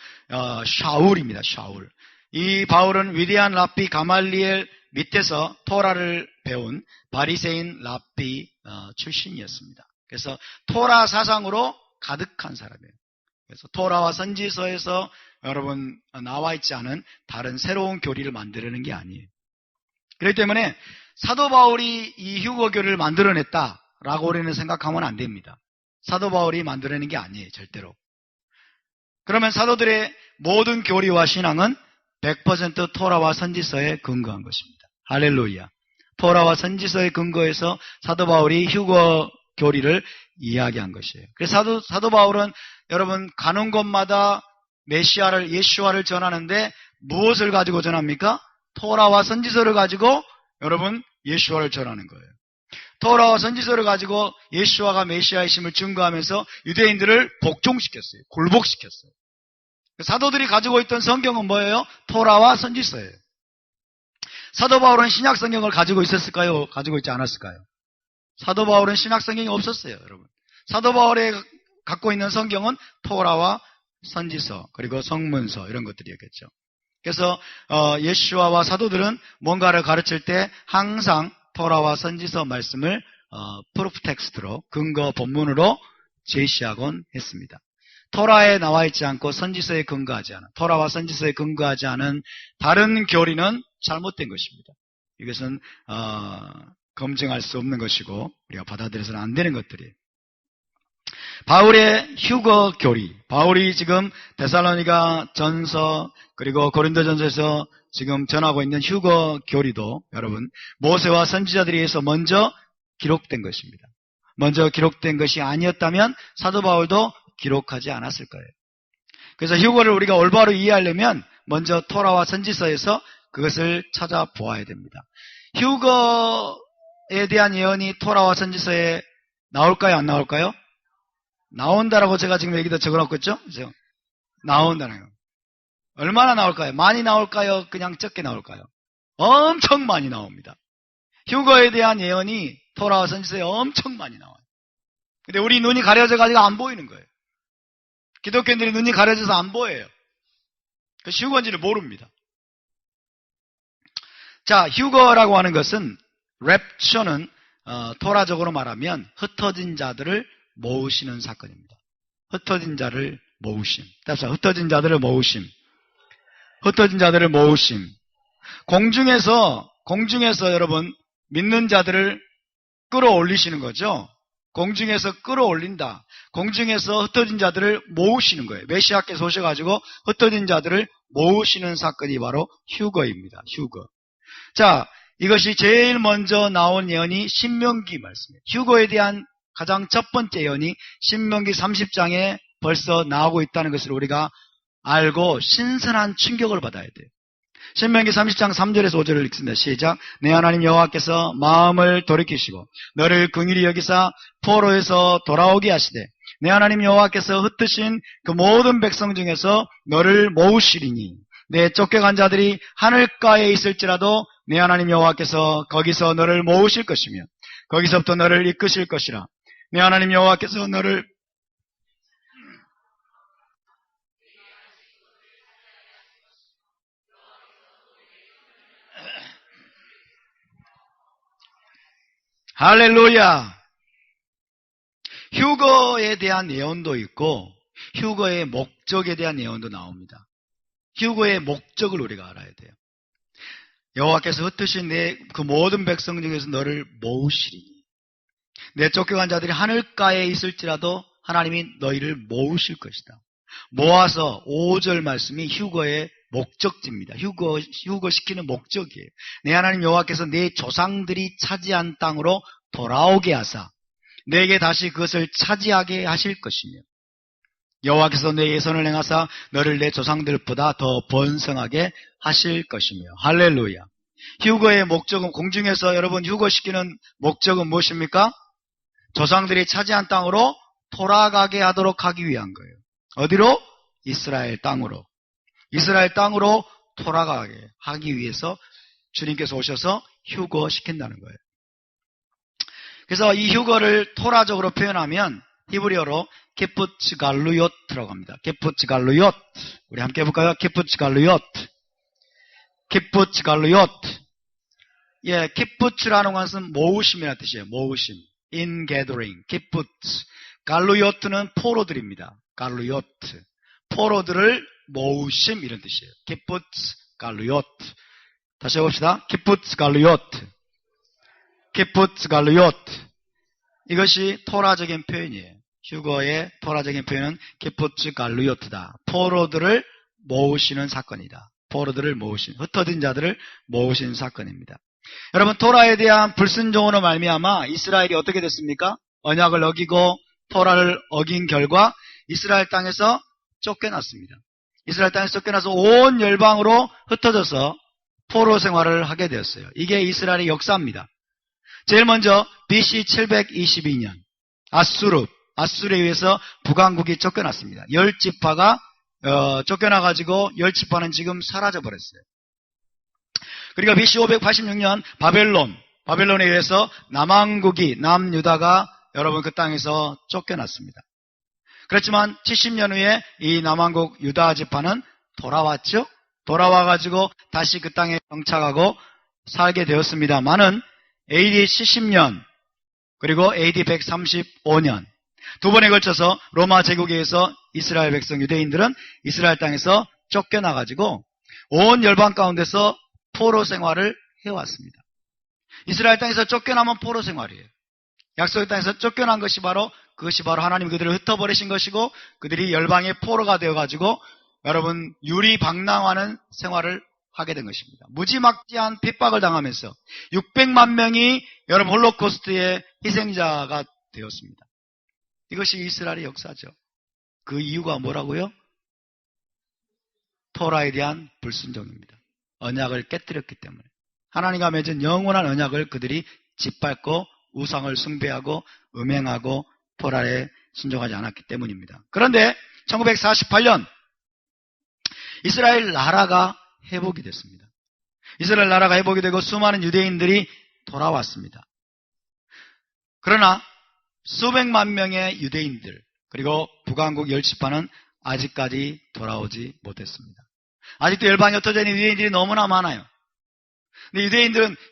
샤울입니다. 샤울. 이 바울은 위대한 랍비 가말리엘 밑에서 토라를 배운 바리새인 랍비 출신이었습니다. 그래서 토라 사상으로 가득한 사람이에요. 그래서 토라와 선지서에서 여러분 나와 있지 않은 다른 새로운 교리를 만들려는 게 아니에요. 그렇기 때문에 사도 바울이 이 휴거교를 만들어냈다라고 우리는 생각하면 안 됩니다. 사도 바울이 만들어낸 게 아니에요. 절대로. 그러면 사도들의 모든 교리와 신앙은 100% 토라와 선지서에 근거한 것입니다. 할렐루야. 토라와 선지서에 근거해서 사도 바울이 휴거 교리를 이야기한 것이에요. 그래서 사도 바울은 여러분 가는 곳마다 예수와를 전하는데 무엇을 가지고 전합니까? 토라와 선지서를 가지고 여러분 예수와를 전하는 거예요. 토라와 선지서를 가지고 예수와가 메시아이심을 증거하면서 유대인들을 복종시켰어요. 굴복시켰어요. 사도들이 가지고 있던 성경은 뭐예요? 토라와 선지서예요. 사도 바울은 신약 성경을 가지고 있었을까요? 가지고 있지 않았을까요? 사도 바울은 신약 성경이 없었어요, 여러분. 사도 바울이 갖고 있는 성경은 토라와 선지서 그리고 성문서 이런 것들이었겠죠. 그래서 예수와와 사도들은 뭔가를 가르칠 때 항상 토라와 선지서 말씀을 프루프 텍스트로 근거 본문으로 제시하곤 했습니다. 토라에 나와 있지 않고 선지서에 근거하지 않은 토라와 선지서에 근거하지 않은 다른 교리는 잘못된 것입니다. 이것은 검증할 수 없는 것이고 우리가 받아들여서는 안 되는 것들이에요. 바울의 휴거 교리, 바울이 지금 데살로니가 전서 그리고 고린도 전서에서 지금 전하고 있는 휴거 교리도 여러분 모세와 선지자들에 의해서 먼저 기록된 것입니다. 먼저 기록된 것이 아니었다면 사도 바울도 기록하지 않았을 거예요. 그래서 휴거를 우리가 올바로 이해하려면 먼저 토라와 선지서에서 그것을 찾아보아야 됩니다. 휴거에 대한 예언이 토라와 선지서에 나올까요? 안 나올까요? 나온다라고 제가 지금 여기다 적어놓고 있죠? 그죠? 나온다는 거. 얼마나 나올까요? 많이 나올까요? 그냥 적게 나올까요? 엄청 많이 나옵니다. 휴거에 대한 예언이 토라와 선지서에 엄청 많이 나와요. 근데 우리 눈이 가려져가지고 안 보이는 거예요. 기독교인들이 눈이 가려져서 안 보여요. 그 휴거인지를 모릅니다. 자, 휴거라고 하는 것은 랩처는 토라적으로 말하면 흩어진 자들을 모으시는 사건입니다. 흩어진 자를 모으심. 따라서 흩어진 자들을 모으심. 흩어진 자들을 모으심. 공중에서 여러분 믿는 자들을 끌어올리시는 거죠. 공중에서 끌어올린다. 공중에서 흩어진 자들을 모으시는 거예요. 메시아께서 오셔가지고 흩어진 자들을 모으시는 사건이 바로 휴거입니다. 휴거. 자, 이것이 제일 먼저 나온 예언이 신명기 말씀이에요. 휴거에 대한 가장 첫 번째 예언이 신명기 30장에 벌써 나오고 있다는 것을 우리가 알고 신선한 충격을 받아야 돼요. 신명기 30장 3절에서 5절을 읽습니다. 시작. 내 하나님 여호와께서 마음을 돌이키시고 너를 긍휼히 여기사 포로에서 돌아오게 하시되 내 하나님 여호와께서 흩으신 그 모든 백성 중에서 너를 모으시리니 내 쫓겨간 자들이 하늘가에 있을지라도 내 하나님 여호와께서 거기서 너를 모으실 것이며 거기서부터 너를 이끄실 것이라. 내 하나님 여호와께서 너를 할렐루야. 휴거에 대한 예언도 있고 휴거의 목적에 대한 예언도 나옵니다. 휴거의 목적을 우리가 알아야 돼요. 여호와께서 흩으신 내 그 모든 백성 중에서 너를 모으시리니 내 쫓겨간 자들이 하늘가에 있을지라도 하나님이 너희를 모으실 것이다. 모아서 5절 말씀이 휴거의 목적지입니다. 휴거시키는 목적이에요. 내 하나님 여호와께서 내 조상들이 차지한 땅으로 돌아오게 하사 내게 다시 그것을 차지하게 하실 것이며 여호와께서 내게 선을 행하사 너를 내 조상들보다 더 번성하게 하실 것이며. 할렐루야. 휴거의 목적은 공중에서 여러분 휴거시키는 목적은 무엇입니까? 조상들이 차지한 땅으로 돌아가게 하도록 하기 위한 거예요. 어디로? 이스라엘 땅으로. 이스라엘 땅으로 돌아가게 하기 위해서 주님께서 오셔서 휴거시킨다는 거예요. 그래서 이 휴거를 토라적으로 표현하면 히브리어로 키푸츠 갈루요트라고 합니다. 키푸츠 갈루요트. 우리 함께 해볼까요? 키푸츠 갈루요트. 키푸츠 갈루요트. 예, 키푸츠라는 것은 모으심이라는 뜻이에요. 모으심. ingathering. 키푸츠. 갈루요트는 포로들입니다. 갈루요트. 포로들을 모으심 이런 뜻이에요. 키푸츠 갈루요트. 다시 해봅시다. 키푸츠 갈루요트. 키푸츠 갈루요트. 이것이 토라적인 표현이에요. 휴거의 토라적인 표현은 키푸츠 갈루요트다. 포로들을 모으시는 사건이다. 포로들을 모으신, 흩어진 자들을 모으신 사건입니다. 여러분, 토라에 대한 불순종으로 말미암아 이스라엘이 어떻게 됐습니까? 언약을 어기고 토라를 어긴 결과 이스라엘 땅에서 쫓겨났습니다. 이스라엘 땅에서 쫓겨나서 온 열방으로 흩어져서 포로 생활을 하게 되었어요. 이게 이스라엘의 역사입니다. 제일 먼저 BC 722년 아수르에 의해서 북왕국이 쫓겨났습니다. 10지파가 쫓겨나가지고 10지파는 지금 사라져버렸어요. 그리고 BC 586년 바벨론에 의해서 남왕국이 남유다가 여러분 그 땅에서 쫓겨났습니다. 그렇지만 70년 후에 이 남왕국 유다 지파는 돌아왔죠. 돌아와가지고 다시 그 땅에 정착하고 살게 되었습니다만은 AD 70년 그리고 AD 135년 두 번에 걸쳐서 로마 제국에 의해서 이스라엘 백성 유대인들은 이스라엘 땅에서 쫓겨나가지고 온 열방 가운데서 포로 생활을 해왔습니다. 이스라엘 땅에서 쫓겨나면 포로 생활이에요. 약속의 땅에서 쫓겨난 그것이 바로 하나님 그들을 흩어버리신 것이고 그들이 열방의 포로가 되어가지고 여러분 유리방랑하는 생활을 하게 된 것입니다. 무지막지한 핍박을 당하면서 600만 명이 여러분 홀로코스트의 희생자가 되었습니다. 이것이 이스라엘의 역사죠. 그 이유가 뭐라고요? 토라에 대한 불순종입니다. 언약을 깨뜨렸기 때문에. 하나님과 맺은 영원한 언약을 그들이 짓밟고 우상을 숭배하고 음행하고 토라에 순종하지 않았기 때문입니다. 그런데 1948년 이스라엘 나라가 회복이 됐습니다. 이스라엘 나라가 회복이 되고 수많은 유대인들이 돌아왔습니다. 그러나 수백만 명의 유대인들 그리고 북왕국 10지파는 아직까지 돌아오지 못했습니다. 아직도 열방이 흩어져 있는 유대인들이 너무나 많아요. 근데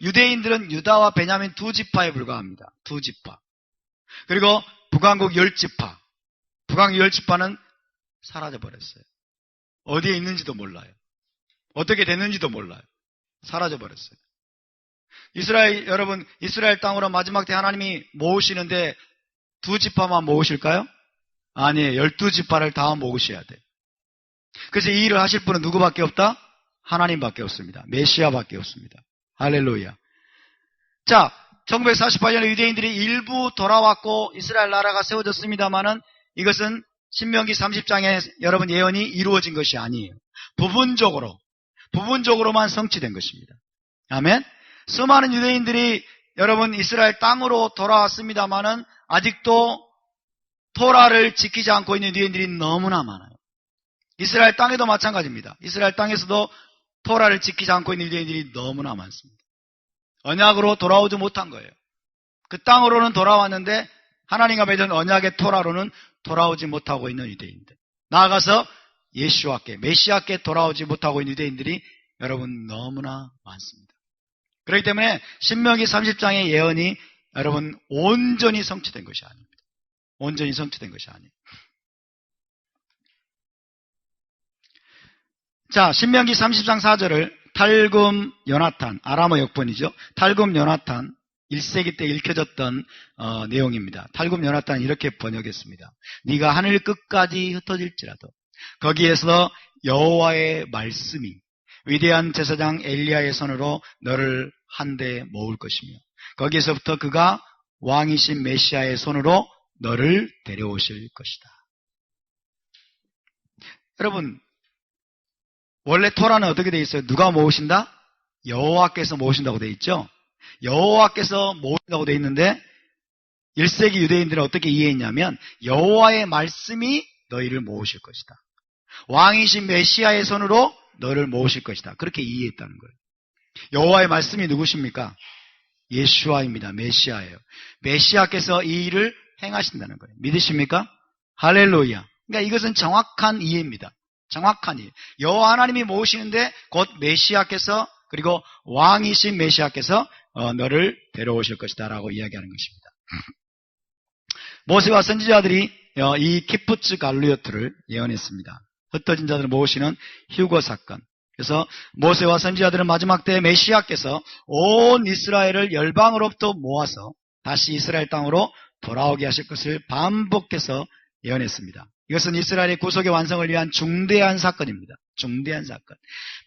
유대인들은 유다와 베냐민 두 지파에 불과합니다. 두 지파. 그리고 북왕국 10지파. 북왕국 10지파는 사라져버렸어요. 어디에 있는지도 몰라요. 어떻게 됐는지도 몰라요. 사라져버렸어요. 여러분, 이스라엘 땅으로 마지막 때 하나님이 모으시는데 두 지파만 모으실까요? 아니에요. 12지파를 다 모으셔야 돼요. 그래서 이 일을 하실 분은 누구밖에 없다? 하나님밖에 없습니다. 메시아밖에 없습니다. 할렐루야. 자, 1948년에 유대인들이 일부 돌아왔고 이스라엘 나라가 세워졌습니다만은 이것은 신명기 30장에 여러분 예언이 이루어진 것이 아니에요. 부분적으로만 성취된 것입니다. 아멘. 수많은 유대인들이 여러분 이스라엘 땅으로 돌아왔습니다만은 아직도 토라를 지키지 않고 있는 유대인들이 너무나 많아요. 이스라엘 땅에도 마찬가지입니다. 이스라엘 땅에서도 토라를 지키지 않고 있는 유대인들이 너무나 많습니다. 언약으로 돌아오지 못한 거예요. 그 땅으로는 돌아왔는데 하나님과 맺은 언약의 토라로는 돌아오지 못하고 있는 유대인들. 나아가서 예수와께 메시아께 돌아오지 못하고 있는 유대인들이 여러분 너무나 많습니다. 그렇기 때문에 신명기 30장의 예언이 여러분 온전히 성취된 것이 아닙니다. 온전히 성취된 것이 아니에요. 자, 신명기 30장 4절을 탈금 요나탄, 아람어 역본이죠. 탈금 요나탄 1세기 때 읽혀졌던 내용입니다. 탈금 요나탄은 이렇게 번역했습니다. 네가 하늘 끝까지 흩어질지라도 거기에서 여호와의 말씀이 위대한 제사장 엘리야의 손으로 너를 한데 모을 것이며 거기에서부터 그가 왕이신 메시아의 손으로 너를 데려오실 것이다. 여러분, 원래 토라는 어떻게 되어 있어요? 누가 모으신다? 여호와께서 모으신다고 되어 있죠? 여호와께서 모으신다고 되어 있는데 1세기 유대인들은 어떻게 이해했냐면 여호와의 말씀이 너희를 모으실 것이다. 왕이신 메시아의 손으로 너를 모으실 것이다. 그렇게 이해했다는 거예요. 여호와의 말씀이 누구십니까? 예수아입니다. 메시아예요. 메시아께서 이 일을 행하신다는 거예요. 믿으십니까? 할렐루야. 그러니까 이것은 정확한 이해입니다. 정확한 이해. 여호와 하나님이 모으시는데 곧 메시아께서 그리고 왕이신 메시아께서 너를 데려오실 것이다 라고 이야기하는 것입니다. 모세와 선지자들이 이 키푸츠 갈루요트를 예언했습니다. 흩어진 자들을 모으시는 휴거 사건. 그래서 모세와 선지자들은 마지막 때 메시아께서 온 이스라엘을 열방으로부터 모아서 다시 이스라엘 땅으로 돌아오게 하실 것을 반복해서 예언했습니다. 이것은 이스라엘의 구속의 완성을 위한 중대한 사건입니다. 중대한 사건.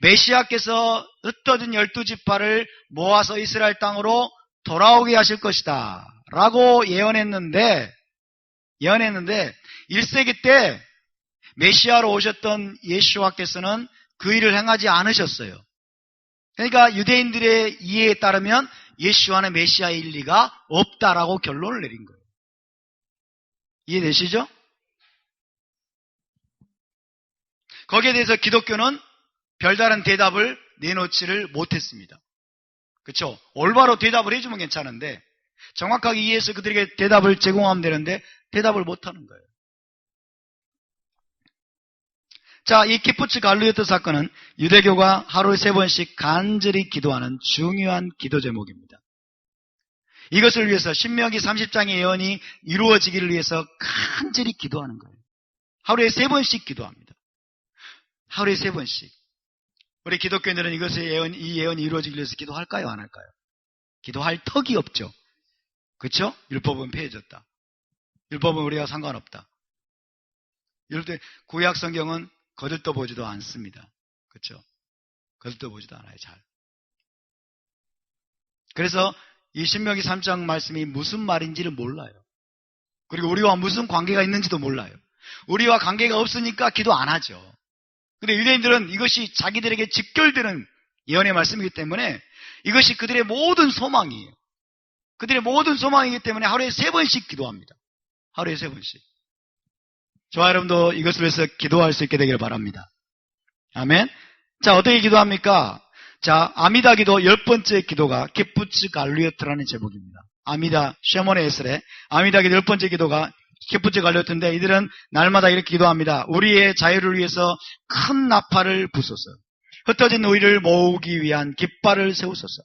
메시아께서 흩어진 12지파를 모아서 이스라엘 땅으로 돌아오게 하실 것이다 라고 예언했는데 1세기 때 메시아로 오셨던 예수와께서는 그 일을 행하지 않으셨어요. 그러니까 유대인들의 이해에 따르면 예수와는 메시아의 일리가 없다라고 결론을 내린 거예요. 이해되시죠? 거기에 대해서 기독교는 별다른 대답을 내놓지를 못했습니다. 그렇죠? 올바로 대답을 해주면 괜찮은데 정확하게 이해해서 그들에게 대답을 제공하면 되는데 대답을 못하는 거예요. 자, 이 키푸츠 갈루요트 사건은 유대교가 하루에 3번씩 간절히 기도하는 중요한 기도 제목입니다. 이것을 위해서 신명기 30장의 예언이 이루어지기를 위해서 간절히 기도하는 거예요. 하루에 3번씩 기도합니다. 하루에 3번씩. 우리 기독교인들은 이 예언이 이루어지기 위해서 기도할까요? 안 할까요? 기도할 턱이 없죠. 그렇죠? 율법은 폐해졌다. 율법은 우리가 상관없다. 이럴 때 구약 성경은 거들떠 보지도 않습니다. 그렇죠? 거들떠 보지도 않아요. 잘. 그래서 이 신명기 3장 말씀이 무슨 말인지를 몰라요. 그리고 우리와 무슨 관계가 있는지도 몰라요. 우리와 관계가 없으니까 기도 안 하죠. 근데 유대인들은 이것이 자기들에게 직결되는 예언의 말씀이기 때문에 이것이 그들의 모든 소망이에요. 그들의 모든 소망이기 때문에 하루에 3번씩 기도합니다. 하루에 3번씩. 저와 여러분도 이것을 위해서 기도할 수 있게 되기를 바랍니다. 아멘. 자, 어떻게 기도합니까? 자, 아미다 기도 10번째 기도가 키푸츠 갈루요트라는 제목입니다. 아미다 쉐몬의 에스레 아미다 기도 10번째 기도가 키푸츠 갈루요트인데 이들은 날마다 이렇게 기도합니다. 우리의 자유를 위해서 큰 나팔을 부소서. 흩어진 우리를 모으기 위한 깃발을 세우소서.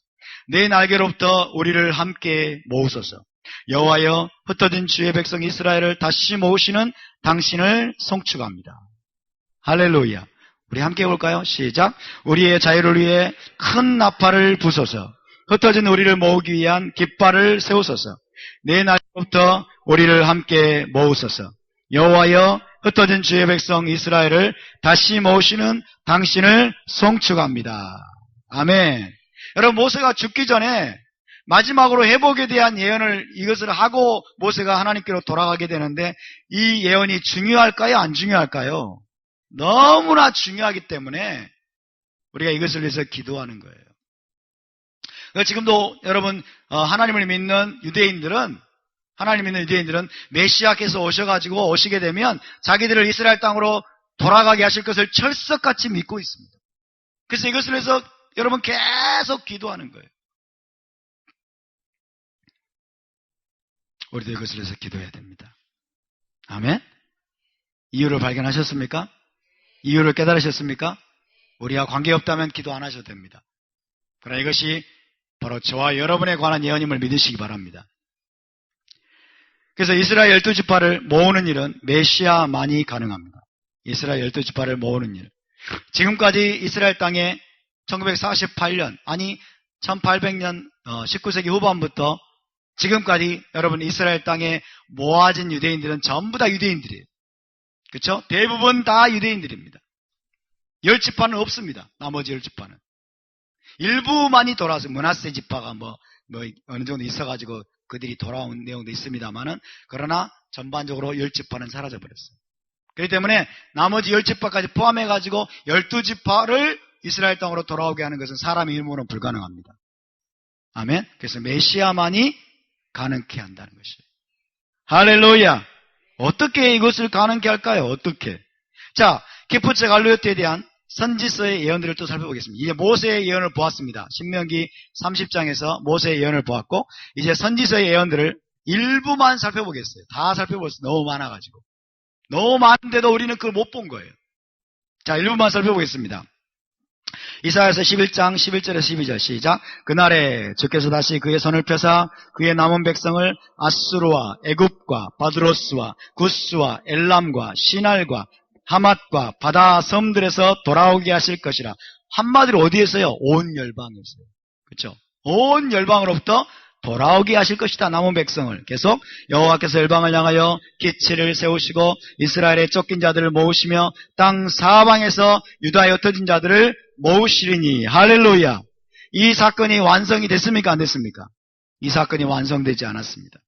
내 날개로부터 우리를 함께 모으소서. 여호와여, 흩어진 주의 백성 이스라엘을 다시 모으시는 당신을 송축합니다. 할렐루야. 우리 함께 해볼까요? 시작. 우리의 자유를 위해 큰 나팔을 부소서. 흩어진 우리를 모으기 위한 깃발을 세우소서. 내 날부터 우리를 함께 모으소서. 여호와여, 흩어진 주의 백성 이스라엘을 다시 모으시는 당신을 송축합니다. 아멘. 여러분, 모세가 죽기 전에 마지막으로 회복에 대한 예언을 이것을 하고 모세가 하나님께로 돌아가게 되는데 이 예언이 중요할까요? 안 중요할까요? 너무나 중요하기 때문에 우리가 이것을 위해서 기도하는 거예요. 지금도 여러분 하나님을 믿는 유대인들은 메시아께서 오시게 되면 자기들을 이스라엘 땅으로 돌아가게 하실 것을 철석같이 믿고 있습니다. 그래서 이것을 위해서 여러분 계속 기도하는 거예요. 우리도 이것을 위해서 기도해야 됩니다. 아멘? 이유를 발견하셨습니까? 이유를 깨달으셨습니까? 우리와 관계없다면 기도 안 하셔도 됩니다. 그러나 이것이 바로 저와 여러분에 관한 예언임을 믿으시기 바랍니다. 그래서 이스라엘 12지파를 모으는 일은 메시아만이 가능합니다. 이스라엘 12지파를 모으는 일. 지금까지 이스라엘 땅에 1948년, 아니 1800년 19세기 후반부터 지금까지 여러분 이스라엘 땅에 모아진 유대인들은 전부 다 유대인들이에요. 그렇죠? 대부분 다 유대인들입니다. 10지파는 없습니다. 나머지 10지파는. 일부만이 돌아와서 므낫세 지파가 어느 정도 있어가지고 그들이 돌아온 내용도 있습니다만은 그러나 전반적으로 10지파는 사라져버렸어요. 그렇기 때문에 나머지 10지파까지 포함해가지고 12지파를 이스라엘 땅으로 돌아오게 하는 것은 사람의 힘으로는 불가능합니다. 아멘. 그래서 메시아만이 가능케 한다는 것이에요. 할렐루야. 어떻게 이것을 가능케 할까요? 어떻게? 자, 키푸츠 갈루요트에 대한 선지서의 예언들을 또 살펴보겠습니다. 이제 모세의 예언을 보았습니다. 신명기 30장에서 모세의 예언을 보았고 이제 선지서의 예언들을 일부만 살펴보겠어요. 다 살펴볼 수 너무 많아가지고. 너무 많은데도 우리는 그걸 못 본 거예요. 자, 일부만 살펴보겠습니다. 이사야서 11장 11절에서 12절 시작. 그날에 주께서 다시 그의 손을 펴사 그의 남은 백성을 아수르와 애굽과 바드로스와 구스와 엘람과 시날과 하맛과 바다 섬들에서 돌아오게 하실 것이라. 한마디로 어디에서요? 온 열방에서요. 그렇죠? 온 열방으로부터 돌아오게 하실 것이다. 남은 백성을. 계속 여호와께서 열방을 향하여 기치를 세우시고 이스라엘의 쫓긴 자들을 모으시며 땅 사방에서 유다의 흩어진 자들을 모으시리니. 할렐루야. 이 사건이 완성이 됐습니까? 안 됐습니까? 이 사건이 완성되지 않았습니다.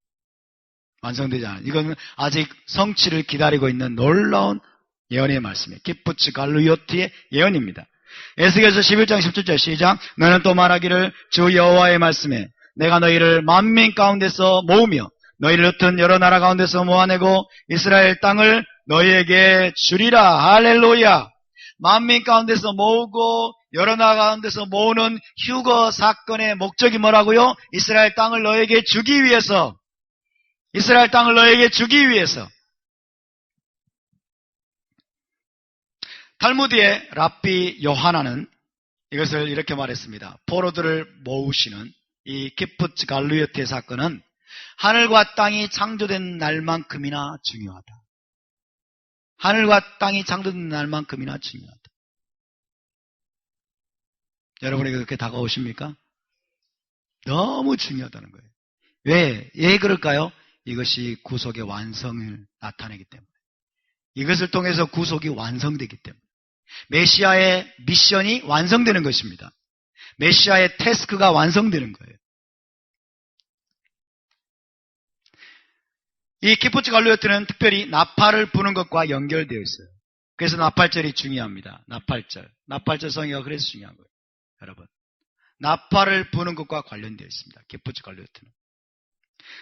완성되지 않았습니다. 이건 아직 성취를 기다리고 있는 놀라운 예언의 말씀이에요. 키푸츠 갈루요트의 예언입니다. 에스겔서 11장 17절 시작. 너는 또 말하기를 주 여호와의 말씀에 내가 너희를 만민 가운데서 모으며 너희를 흩은 여러 나라 가운데서 모아내고 이스라엘 땅을 너희에게 주리라. 할렐루야. 만민 가운데서 모으고 여러 나라 가운데서 모으는 휴거 사건의 목적이 뭐라고요? 이스라엘 땅을 너희에게 주기 위해서. 이스라엘 땅을 너희에게 주기 위해서. 탈무드의 랍비 요하나는 이것을 이렇게 말했습니다. 포로들을 모으시는 이 키푸츠 갈루요트의 사건은 하늘과 땅이 창조된 날만큼이나 중요하다. 하늘과 땅이 창조된 날만큼이나 중요하다. 여러분에게 그렇게 다가오십니까? 너무 중요하다는 거예요. 왜 그럴까요? 이것이 구속의 완성을 나타내기 때문에. 이것을 통해서 구속이 완성되기 때문에. 메시아의 미션이 완성되는 것입니다. 메시아의 태스크가 완성되는 거예요. 이 키푸츠 갈루요트는 특별히 나팔을 부는 것과 연결되어 있어요. 그래서 나팔절이 중요합니다. 나팔절 성의가 그래서 중요한 거예요. 여러분, 나팔을 부는 것과 관련되어 있습니다. 키푸츠 갈루요트는.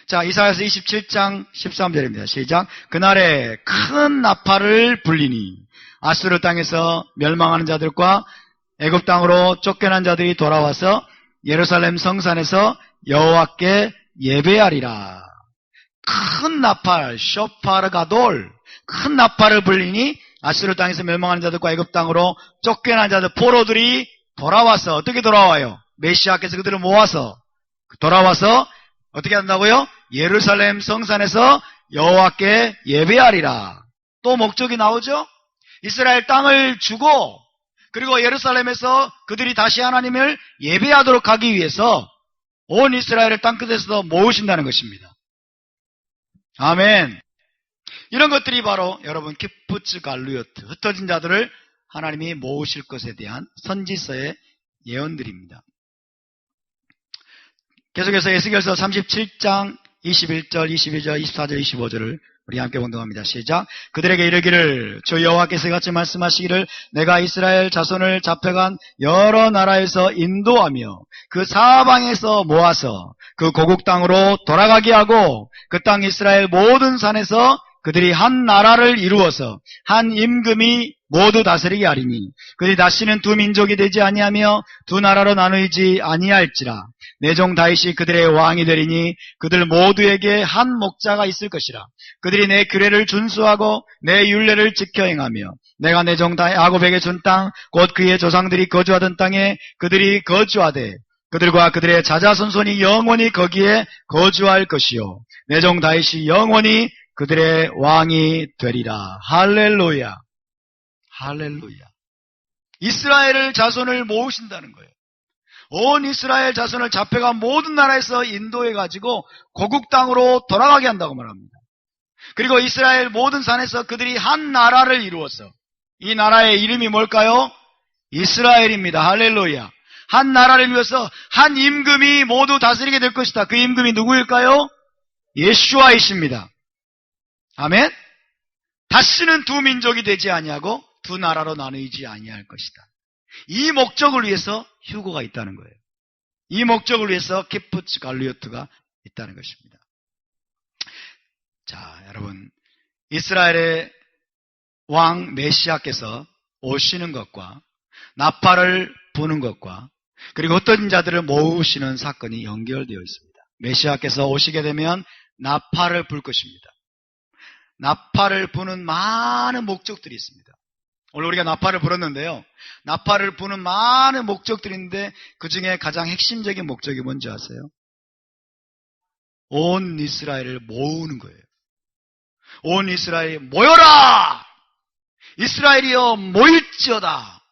자, 이사야서 27장 13절입니다. 시작. 그날에 큰 나팔을 불리니 아수르 땅에서 멸망하는 자들과 애굽 땅으로 쫓겨난 자들이 돌아와서 예루살렘 성산에서 여호와께 예배하리라. 큰 나팔, 쇼파르 가돌, 큰 나팔을 불리니 아수르 땅에서 멸망하는 자들과 애굽 땅으로 쫓겨난 자들, 포로들이 돌아와서, 어떻게 돌아와요? 메시아께서 그들을 모아서 돌아와서 어떻게 한다고요? 예루살렘 성산에서 여호와께 예배하리라. 또 목적이 나오죠? 이스라엘 땅을 주고 그리고 예루살렘에서 그들이 다시 하나님을 예배하도록 하기 위해서 온 이스라엘을 땅끝에서 모으신다는 것입니다. 아멘. 이런 것들이 바로 여러분 키푸츠 갈루요트, 흩어진 자들을 하나님이 모으실 것에 대한 선지서의 예언들입니다. 계속해서 에스겔서 37장 21절, 22절, 24절, 25절을 우리 함께 봉독합니다. 시작. 그들에게 이르기를 주 여호와께서 같이 말씀하시기를 내가 이스라엘 자손을 잡혀간 여러 나라에서 인도하며 그 사방에서 모아서 그 고국 땅으로 돌아가게 하고 그 땅 이스라엘 모든 산에서 그들이 한 나라를 이루어서 한 임금이 모두 다스리게 하리니 그들이 다시는 두 민족이 되지 아니하며 두 나라로 나누이지 아니할지라. 내 종 다윗이 그들의 왕이 되리니 그들 모두에게 한 목자가 있을 것이라. 그들이 내 규례를 준수하고 내 율례를 지켜 행하며 내가 내 종 야곱에게 준 땅 곧 그의 조상들이 거주하던 땅에 그들이 거주하되 그들과 그들의 자자손손이 영원히 거기에 거주할 것이요 내 종 다윗이 영원히 그들의 왕이 되리라. 할렐루야. 할렐루야. 이스라엘을 자손을 모으신다는 거예요. 온 이스라엘 자손을 잡혀간 모든 나라에서 인도해가지고 고국 땅으로 돌아가게 한다고 말합니다. 그리고 이스라엘 모든 산에서 그들이 한 나라를 이루어서 이 나라의 이름이 뭘까요? 이스라엘입니다. 할렐루야. 한 나라를 이루어서 한 임금이 모두 다스리게 될 것이다. 그 임금이 누구일까요? 예수아이십니다. 아멘. 다시는 두 민족이 되지 아니하고 두 나라로 나누지 아니할 것이다. 이 목적을 위해서 휴거가 있다는 거예요. 이 목적을 위해서 키푸츠 갈루요트가 있다는 것입니다. 자, 여러분, 이스라엘의 왕 메시아께서 오시는 것과 나팔을 부는 것과 그리고 흩어진 자들을 모으시는 사건이 연결되어 있습니다. 메시아께서 오시게 되면 나팔을 불 것입니다. 나팔을 부는 많은 목적들이 있습니다. 오늘 우리가 나팔을 불었는데요. 나팔을 부는 많은 목적들이 있는데 그 중에 가장 핵심적인 목적이 뭔지 아세요? 온 이스라엘을 모으는 거예요. 온 이스라엘이 모여라! 이스라엘이여 모일지어다!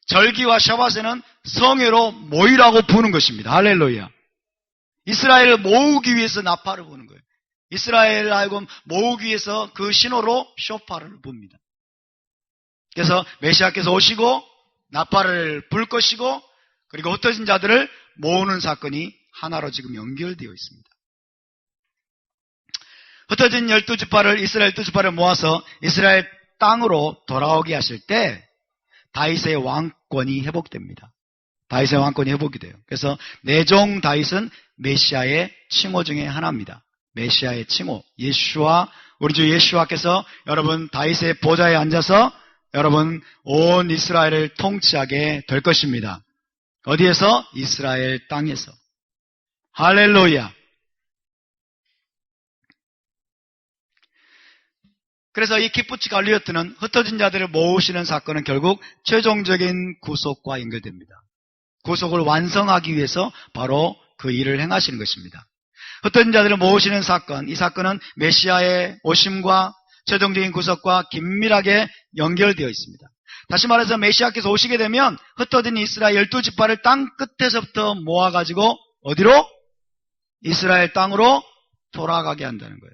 절기와 샤밧에는 성회로 모이라고 부는 것입니다. 할렐루야. 이스라엘을 모으기 위해서 나팔을 부는 거예요. 이스라엘을 알고 모으기 위해서 그 신호로 쇼파를 붑니다. 그래서 메시아께서 오시고 나팔을 불 것이고 그리고 흩어진 자들을 모으는 사건이 하나로 지금 연결되어 있습니다. 흩어진 12지파를 이스라엘 12지파를 모아서 이스라엘 땅으로 돌아오게 하실 때 다윗의 왕권이 회복됩니다. 다윗의 왕권이 회복이 돼요. 그래서 내 종 다윗은 메시아의 칭호 중에 하나입니다. 메시아의 칭호, 예수와 우리 주 예수와께서 여러분 다윗의 보좌에 앉아서 여러분 온 이스라엘을 통치하게 될 것입니다. 어디에서? 이스라엘 땅에서. 할렐루야. 그래서 이 키푸츠 갈루요트는 흩어진 자들을 모으시는 사건은 결국 최종적인 구속과 연결됩니다. 구속을 완성하기 위해서 바로 그 일을 행하시는 것입니다. 흩어진 자들을 모으시는 사건, 이 사건은 메시아의 오심과 최종적인 구속과 긴밀하게 연결되어 있습니다. 다시 말해서 메시아께서 오시게 되면 흩어진 이스라엘 12지파를 땅 끝에서부터 모아가지고 어디로? 이스라엘 땅으로 돌아가게 한다는 거예요.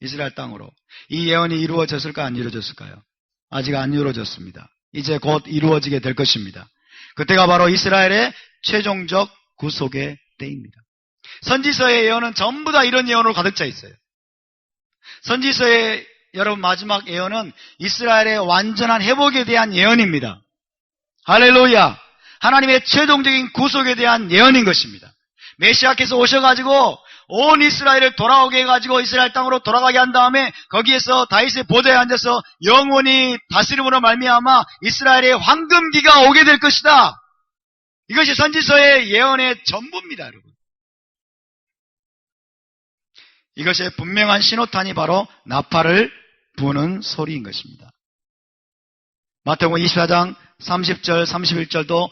이스라엘 땅으로. 이 예언이 이루어졌을까 안 이루어졌을까요? 아직 안 이루어졌습니다. 이제 곧 이루어지게 될 것입니다. 그때가 바로 이스라엘의 최종적 구속의 때입니다. 선지서의 예언은 전부 다 이런 예언으로 가득 차 있어요. 선지서의 여러분 마지막 예언은 이스라엘의 완전한 회복에 대한 예언입니다. 할렐루야! 하나님의 최종적인 구속에 대한 예언인 것입니다. 메시아께서 오셔가지고 온 이스라엘을 돌아오게 해가지고 이스라엘 땅으로 돌아가게 한 다음에 거기에서 다윗의 보좌에 앉아서 영원히 다스림으로 말미암아 이스라엘의 황금기가 오게 될 것이다. 이것이 선지서의 예언의 전부입니다, 여러분. 이것의 분명한 신호탄이 바로 나팔을 부는 소리인 것입니다. 마태복음 24장 30절, 31절도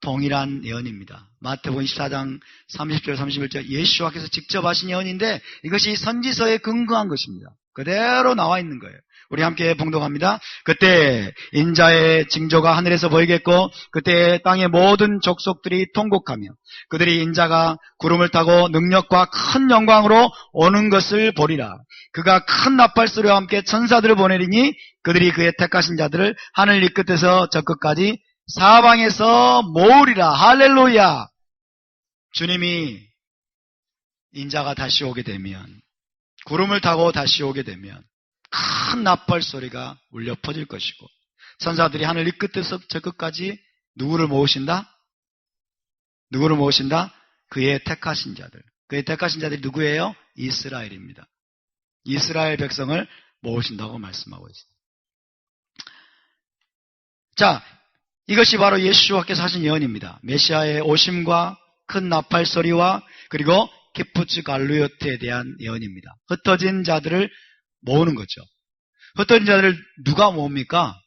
동일한 예언입니다. 마태복음 24장 30절, 31절 예수와께서 직접 하신 예언인데 이것이 선지서에 근거한 것입니다. 그대로 나와 있는 거예요. 우리 함께 봉독합니다. 그때 인자의 징조가 하늘에서 보이겠고 그때 땅의 모든 족속들이 통곡하며 그들이 인자가 구름을 타고 능력과 큰 영광으로 오는 것을 보리라. 그가 큰 나팔소리와 함께 천사들을 보내리니 그들이 그의 택하신 자들을 하늘 이 끝에서 저 끝까지 사방에서 모으리라. 할렐루야. 주님이 인자가 다시 오게 되면 구름을 타고 다시 오게 되면 큰 나팔 소리가 울려 퍼질 것이고 천사들이 하늘 이 끝에서 저 끝까지 누구를 모으신다? 누구를 모으신다? 그의 택하신 자들. 그의 택하신 자들이 누구예요? 이스라엘입니다. 이스라엘 백성을 모으신다고 말씀하고 있습니다. 자, 이것이 바로 예수와께서 하신 예언입니다. 메시아의 오심과 큰 나팔 소리와 그리고 기프츠 갈루요트에 대한 예언입니다. 흩어진 자들을 모으는 거죠. 흩어진 자들을 누가 모읍니까?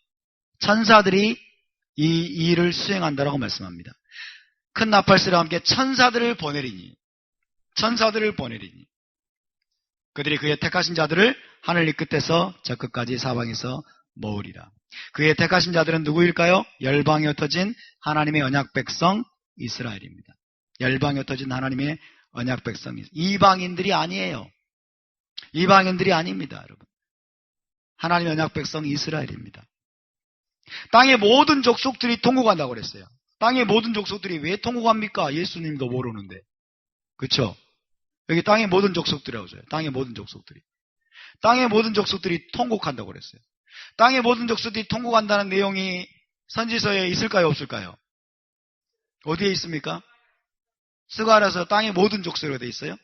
천사들이 이 일을 수행한다라고 말씀합니다. 큰 나팔 소리와 함께 천사들을 보내리니 그들이 그의 택하신 자들을 하늘 이 끝에서 저 끝까지 사방에서 모으리라. 그의 택하신 자들은 누구일까요? 열방에 흩어진 하나님의 언약 백성 이스라엘입니다. 열방에 흩어진 하나님의 언약 백성 이방인들이 아니에요. 이방인들이 아닙니다, 여러분. 하나님의 언약 백성 이스라엘입니다. 땅의 모든 족속들이 통곡한다고 그랬어요. 땅의 모든 족속들이 왜 통곡합니까? 예수님도 모르는데. 그렇죠? 여기 땅의 모든 족속들이라고 써요. 땅의 모든 족속들이. 땅의 모든 족속들이 통곡한다고 그랬어요. 땅의 모든 족속들이 통곡한다는 내용이 선지서에 있을까요? 없을까요? 어디에 있습니까? 스가랴서 땅의 모든 족속으로 되어 있어요?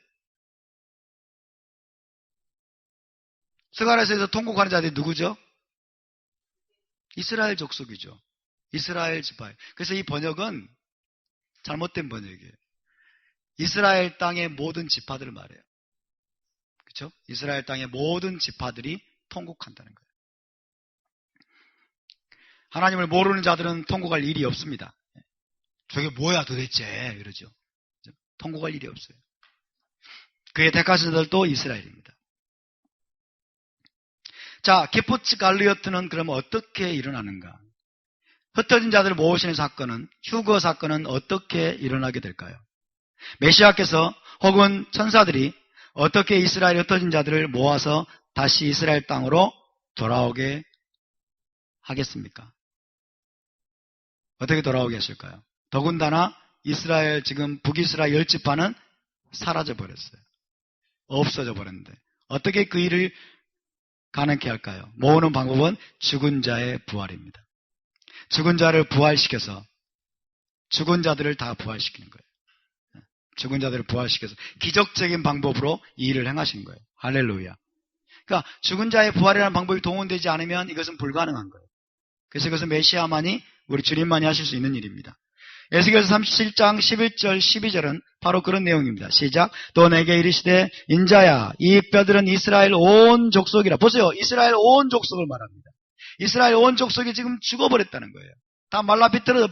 스가랴서에서 통곡하는 자들이 누구죠? 이스라엘 족속이죠. 이스라엘 지파. 그래서 이 번역은 잘못된 번역이에요. 이스라엘 땅의 모든 지파들을 말해요. 그렇죠? 이스라엘 땅의 모든 지파들이 통곡한다는 거예요. 하나님을 모르는 자들은 통곡할 일이 없습니다. 저게 뭐야 도대체 이러죠. 통곡할 일이 없어요. 그의 택하신 자들도 이스라엘입니다. 자, 기프츠 갈루요트는 그러면 어떻게 일어나는가? 흩어진 자들을 모으시는 사건은, 휴거 사건은 어떻게 일어나게 될까요? 메시아께서 혹은 천사들이 어떻게 이스라엘 흩어진 자들을 모아서 다시 이스라엘 땅으로 돌아오게 하겠습니까? 어떻게 돌아오게 하실까요? 더군다나 이스라엘 지금 북이스라엘 10지파는 사라져 버렸어요. 없어져 버렸는데 어떻게 그 일을 가능케 할까요? 모으는 방법은 죽은 자의 부활입니다. 죽은 자를 부활시켜서 죽은 자들을 다 부활시키는 거예요. 죽은 자들을 부활시켜서 기적적인 방법으로 이 일을 행하신 거예요. 할렐루야. 그러니까 죽은 자의 부활이라는 방법이 동원되지 않으면 이것은 불가능한 거예요. 그래서 이것은 메시아만이 우리 주님만이 하실 수 있는 일입니다. 에스겔서 37장 11절 12절은 바로 그런 내용입니다. 시작. 또 내게 이르시되 인자야 이 뼈들은 이스라엘 온 족속이라. 보세요. 이스라엘 온 족속을 말합니다. 이스라엘 온 족속이 지금 죽어버렸다는 거예요. 다 말라비틀어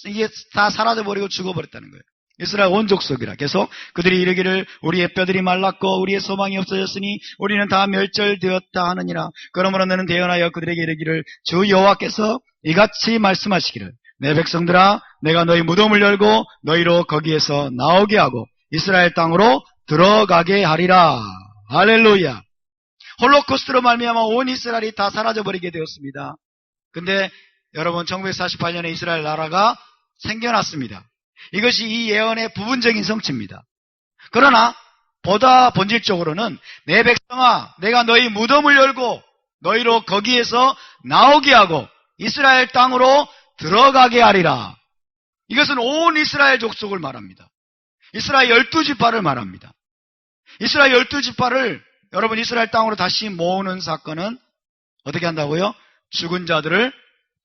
이게 다 사라져버리고 죽어버렸다는 거예요. 이스라엘 온 족속이라. 계속 그들이 이르기를 우리의 뼈들이 말랐고 우리의 소망이 없어졌으니 우리는 다 멸절되었다 하느니라. 그러므로 너는 대언하여 그들에게 이르기를 주 여호와께서 이같이 말씀하시기를 내 백성들아 내가 너희 무덤을 열고 너희로 거기에서 나오게 하고 이스라엘 땅으로 들어가게 하리라. 할렐루야. 홀로코스트로 말미암아 온 이스라엘이 다 사라져버리게 되었습니다. 근데 여러분 1948년에 이스라엘 나라가 생겨났습니다. 이것이 이 예언의 부분적인 성취입니다. 그러나 보다 본질적으로는 내 백성아 내가 너희 무덤을 열고 너희로 거기에서 나오게 하고 이스라엘 땅으로 들어가게 하리라. 이것은 온 이스라엘 족속을 말합니다. 이스라엘 12지파를 말합니다. 이스라엘 12지파를 여러분 이스라엘 땅으로 다시 모으는 사건은 어떻게 한다고요? 죽은 자들을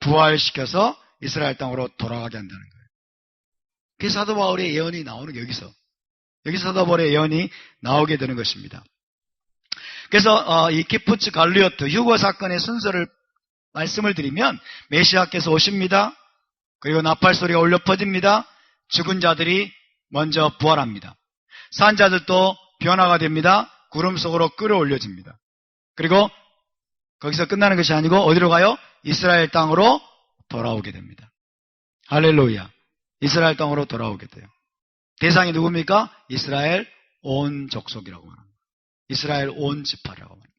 부활시켜서 이스라엘 땅으로 돌아가게 한다는 거예요. 그래서 사도 바울의 예언이 나오는 게 여기서 사도 바울의 예언이 나오게 되는 것입니다. 그래서 이 키푸츠 갈리오트 휴거 사건의 순서를 말씀을 드리면 메시아께서 오십니다. 그리고 나팔 소리가 울려 퍼집니다. 죽은 자들이 먼저 부활합니다. 산 자들도 변화가 됩니다. 구름 속으로 끌어올려집니다. 그리고 거기서 끝나는 것이 아니고 어디로 가요? 이스라엘 땅으로 돌아오게 됩니다. 할렐루야. 이스라엘 땅으로 돌아오게 돼요. 대상이 누굽니까? 이스라엘 온 족속이라고 말합니다. 이스라엘 온 지파라고 말합니다.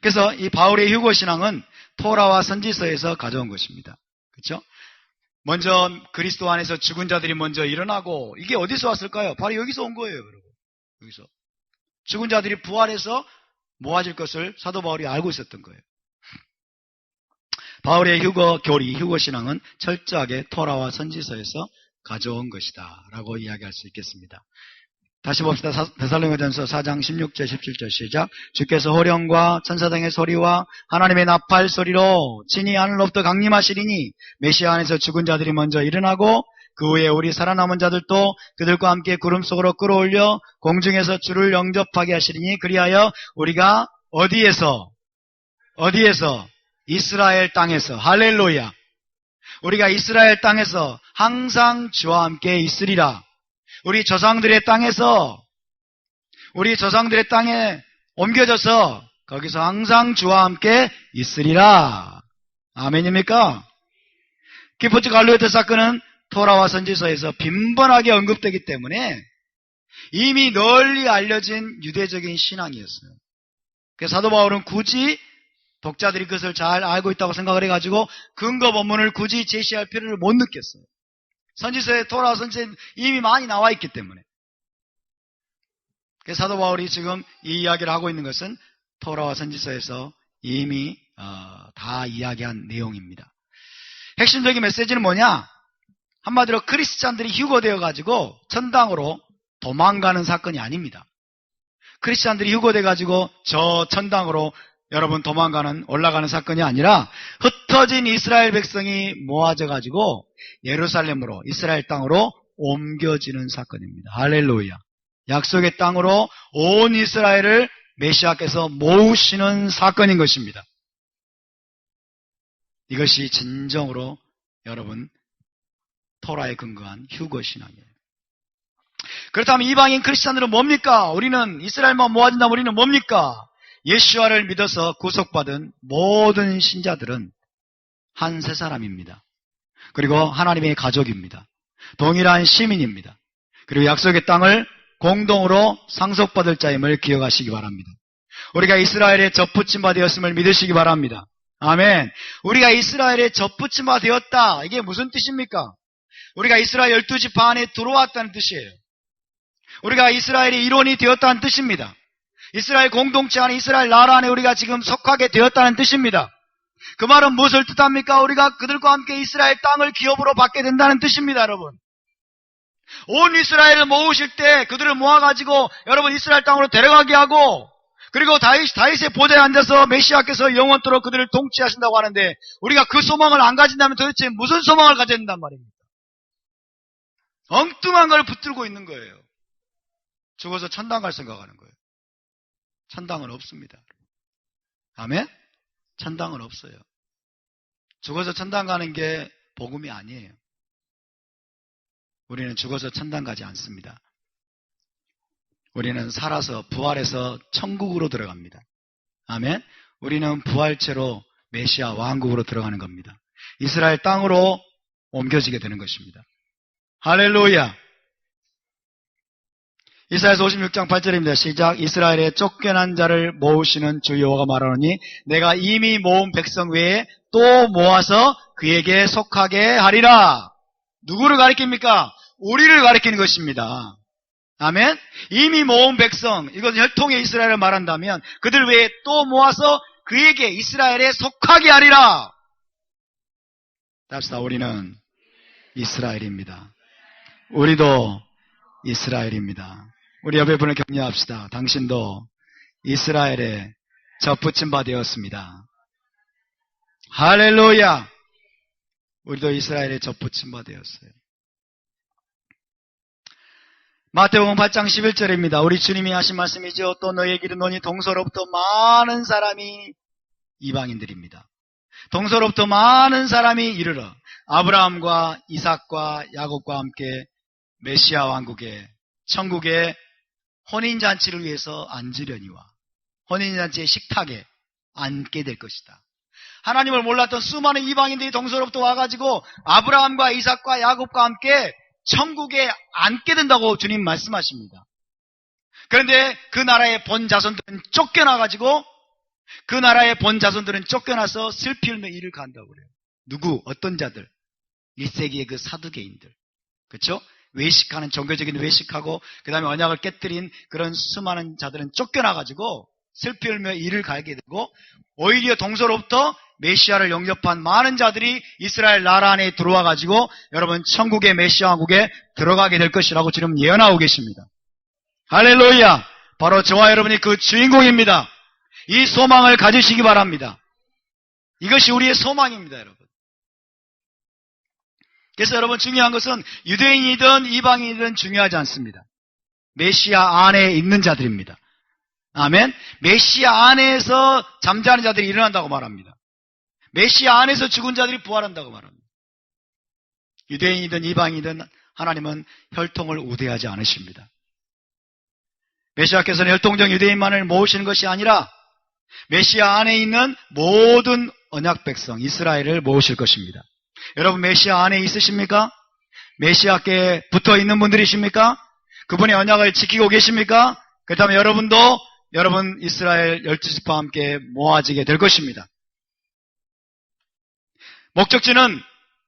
그래서 이 바울의 휴거 신앙은 토라와 선지서에서 가져온 것입니다. 그렇죠? 먼저 그리스도 안에서 죽은 자들이 먼저 일어나고 이게 어디서 왔을까요? 바로 여기서 온 거예요, 여러분. 여기서 죽은 자들이 부활해서 모아질 것을 사도 바울이 알고 있었던 거예요. 바울의 휴거 교리, 휴거 신앙은 철저하게 토라와 선지서에서 가져온 것이다 라고 이야기할 수 있겠습니다. 다시 봅시다. 데살로니가전서 4장 16절 17절 시작. 주께서 호령과 천사장의 소리와 하나님의 나팔 소리로 친히 하늘로부터 강림하시리니 메시아 안에서 죽은 자들이 먼저 일어나고 그 후에 우리 살아남은 자들도 그들과 함께 구름 속으로 끌어올려 공중에서 주를 영접하게 하시리니 그리하여 우리가 어디에서 이스라엘 땅에서 할렐루야. 우리가 이스라엘 땅에서 항상 주와 함께 있으리라. 우리 조상들의 땅에 옮겨져서 거기서 항상 주와 함께 있으리라. 아멘입니까? 키푸츠 갈리오트 사건은 토라와 선지서에서 빈번하게 언급되기 때문에 이미 널리 알려진 유대적인 신앙이었어요. 그래서 사도 바울은 굳이 독자들이 그것을 잘 알고 있다고 생각을 해가지고 근거 본문을 굳이 제시할 필요를 못 느꼈어요. 선지서에 토라와 선지서에 이미 많이 나와 있기 때문에. 그래서 사도 바울이 지금 이 이야기를 하고 있는 것은 토라와 선지서에서 이미 다 이야기한 내용입니다. 핵심적인 메시지는 뭐냐? 한마디로 크리스찬들이 휴거되어가지고 천당으로 도망가는 사건이 아닙니다. 크리스찬들이 휴거돼가지고 저 천당으로 여러분 올라가는 사건이 아니라 흩어진 이스라엘 백성이 모아져가지고 예루살렘으로 이스라엘 땅으로 옮겨지는 사건입니다. 할렐루야. 약속의 땅으로 온 이스라엘을 메시아께서 모으시는 사건인 것입니다. 이것이 진정으로 여러분 토라에 근거한 휴거 신앙이에요. 그렇다면 이방인 크리스찬들은 뭡니까? 우리는 이스라엘만 모아진다면 우리는 뭡니까? 예수와를 믿어서 구속받은 모든 신자들은 한 세 사람입니다. 그리고 하나님의 가족입니다. 동일한 시민입니다. 그리고 약속의 땅을 공동으로 상속받을 자임을 기억하시기 바랍니다. 우리가 이스라엘의 접붙임바 되었음을 믿으시기 바랍니다. 아멘. 우리가 이스라엘의 접붙임바 되었다. 이게 무슨 뜻입니까? 우리가 이스라엘 12지파 안에 들어왔다는 뜻이에요. 우리가 이스라엘의 일원이 되었다는 뜻입니다. 이스라엘 공동체 안에 이스라엘 나라 안에 우리가 지금 속하게 되었다는 뜻입니다. 그 말은 무엇을 뜻합니까? 우리가 그들과 함께 이스라엘 땅을 기업으로 받게 된다는 뜻입니다, 여러분. 온 이스라엘을 모으실 때 그들을 모아가지고 여러분 이스라엘 땅으로 데려가게 하고 그리고 다윗의 보좌에 앉아서 메시아께서 영원토록 그들을 통치하신다고 하는데 우리가 그 소망을 안 가진다면 도대체 무슨 소망을 가져야 된단 말입니까? 엉뚱한 걸 붙들고 있는 거예요. 죽어서 천당 갈 생각하는 거예요. 천당은 없습니다. 아멘? 천당은 없어요. 죽어서 천당 가는 게 복음이 아니에요. 우리는 죽어서 천당 가지 않습니다. 우리는 살아서 부활해서 천국으로 들어갑니다. 아멘? 우리는 부활체로 메시아 왕국으로 들어가는 겁니다. 이스라엘 땅으로 옮겨지게 되는 것입니다. 할렐루야. 이사야서 56장 8절입니다. 시작. 이스라엘의 쫓겨난 자를 모으시는 주 여호와가 말하노니 내가 이미 모은 백성 외에 또 모아서 그에게 속하게 하리라. 누구를 가리킵니까? 우리를 가리키는 것입니다. 아멘. 이미 모은 백성, 이것은 혈통의 이스라엘을 말한다면 그들 외에 또 모아서 그에게 이스라엘에 속하게 하리라. 답시다. 우리는 이스라엘입니다. 우리도 이스라엘입니다. 우리 옆에 분을 격려합시다. 당신도 이스라엘에 접붙임 바 되었습니다. 할렐루야. 우리도 이스라엘에 접붙임 바 되었어요. 마태복음 8장 11절입니다. 우리 주님이 하신 말씀이죠. 또 너희에게 이르노니 동서로부터 많은 사람이 이방인들입니다. 동서로부터 많은 사람이 이르러 아브라함과 이삭과 야곱과 함께 메시아 왕국에 천국에 혼인잔치를 위해서 앉으려니와 혼인잔치의 식탁에 앉게 될 것이다. 하나님을 몰랐던 수많은 이방인들이 동서로부터 와가지고 아브라함과 이삭과 야곱과 함께 천국에 앉게 된다고 주님 말씀하십니다. 그런데 그 나라의 본 자손들은 쫓겨나가지고 그 나라의 본 자손들은 쫓겨나서 슬피 울며 이를 간다고 그래요. 누구? 어떤 자들? 1세기의 그 사두개인들. 그렇죠? 외식하는, 종교적인 외식하고 그 다음에 언약을 깨뜨린 그런 수많은 자들은 쫓겨나가지고 슬피 울며 이를 갈게 되고 오히려 동서로부터 메시아를 영접한 많은 자들이 이스라엘 나라 안에 들어와가지고 여러분 천국의 메시아 왕국에 들어가게 될 것이라고 지금 예언하고 계십니다. 할렐루야. 바로 저와 여러분이 그 주인공입니다. 이 소망을 가지시기 바랍니다. 이것이 우리의 소망입니다, 여러분. 그래서 여러분 중요한 것은 유대인이든 이방인이든 중요하지 않습니다. 메시아 안에 있는 자들입니다. 아멘. 메시아 안에서 잠자는 자들이 일어난다고 말합니다. 메시아 안에서 죽은 자들이 부활한다고 말합니다. 유대인이든 이방인이든 하나님은 혈통을 우대하지 않으십니다. 메시아께서는 혈통적 유대인만을 모으시는 것이 아니라 메시아 안에 있는 모든 언약 백성 이스라엘을 모으실 것입니다. 여러분 메시아 안에 있으십니까? 메시아께 붙어 있는 분들이십니까? 그분의 언약을 지키고 계십니까? 그렇다면 여러분도 여러분 이스라엘 12지파와 함께 모아지게 될 것입니다. 목적지는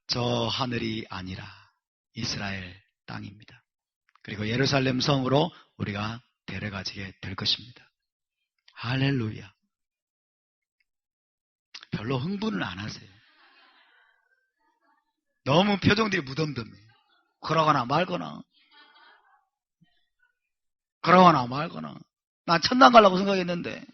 저 하늘이 아니라 이스라엘 땅입니다. 그리고 예루살렘 성으로 우리가 데려가지게 될 것입니다. 할렐루야. 별로 흥분을 안 하세요. 너무 표정들이 무덤덤해요. 그러거나 말거나 그러거나 말거나. 난 천당 가려고 생각했는데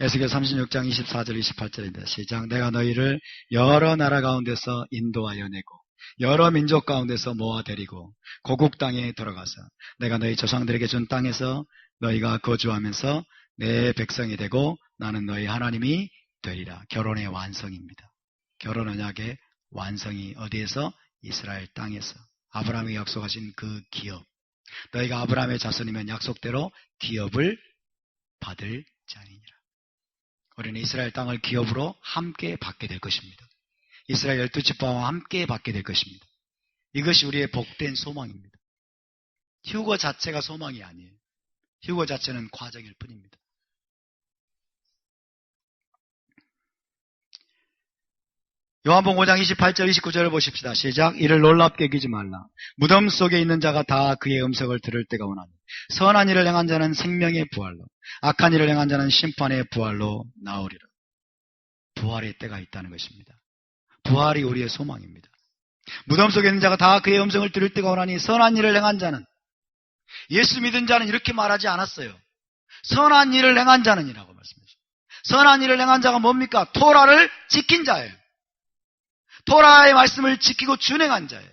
에스겔 36장 24절 28절입니다. 시작. 내가 너희를 여러 나라 가운데서 인도하여 내고 여러 민족 가운데서 모아 데리고 고국 땅에 들어가서 내가 너희 조상들에게 준 땅에서 너희가 거주하면서 내 백성이 되고 나는 너희 하나님이 되리라. 결혼의 완성입니다. 결혼 언약의 완성이 어디에서? 이스라엘 땅에서. 아브라함이 약속하신 그 기업. 너희가 아브라함의 자손이면 약속대로 기업을 받을 자니라. 우리는 이스라엘 땅을 기업으로 함께 받게 될 것입니다. 이스라엘 12지파와 함께 받게 될 것입니다. 이것이 우리의 복된 소망입니다. 휴거 자체가 소망이 아니에요. 휴거 자체는 과정일 뿐입니다. 요한복음 5장 28절 29절을 보십시다. 시작. 이를 놀랍게 여기지 말라. 무덤 속에 있는 자가 다 그의 음성을 들을 때가 오나니 선한 일을 행한 자는 생명의 부활로 악한 일을 행한 자는 심판의 부활로 나오리라. 부활의 때가 있다는 것입니다. 부활이 우리의 소망입니다. 무덤 속에 있는 자가 다 그의 음성을 들을 때가 오나니 선한 일을 행한 자는, 예수 믿은 자는 이렇게 말하지 않았어요. 선한 일을 행한 자는이라고 말씀하셨어요. 선한 일을 행한 자가 뭡니까? 토라를 지킨 자예요. 토라의 말씀을 지키고 준행한 자예요.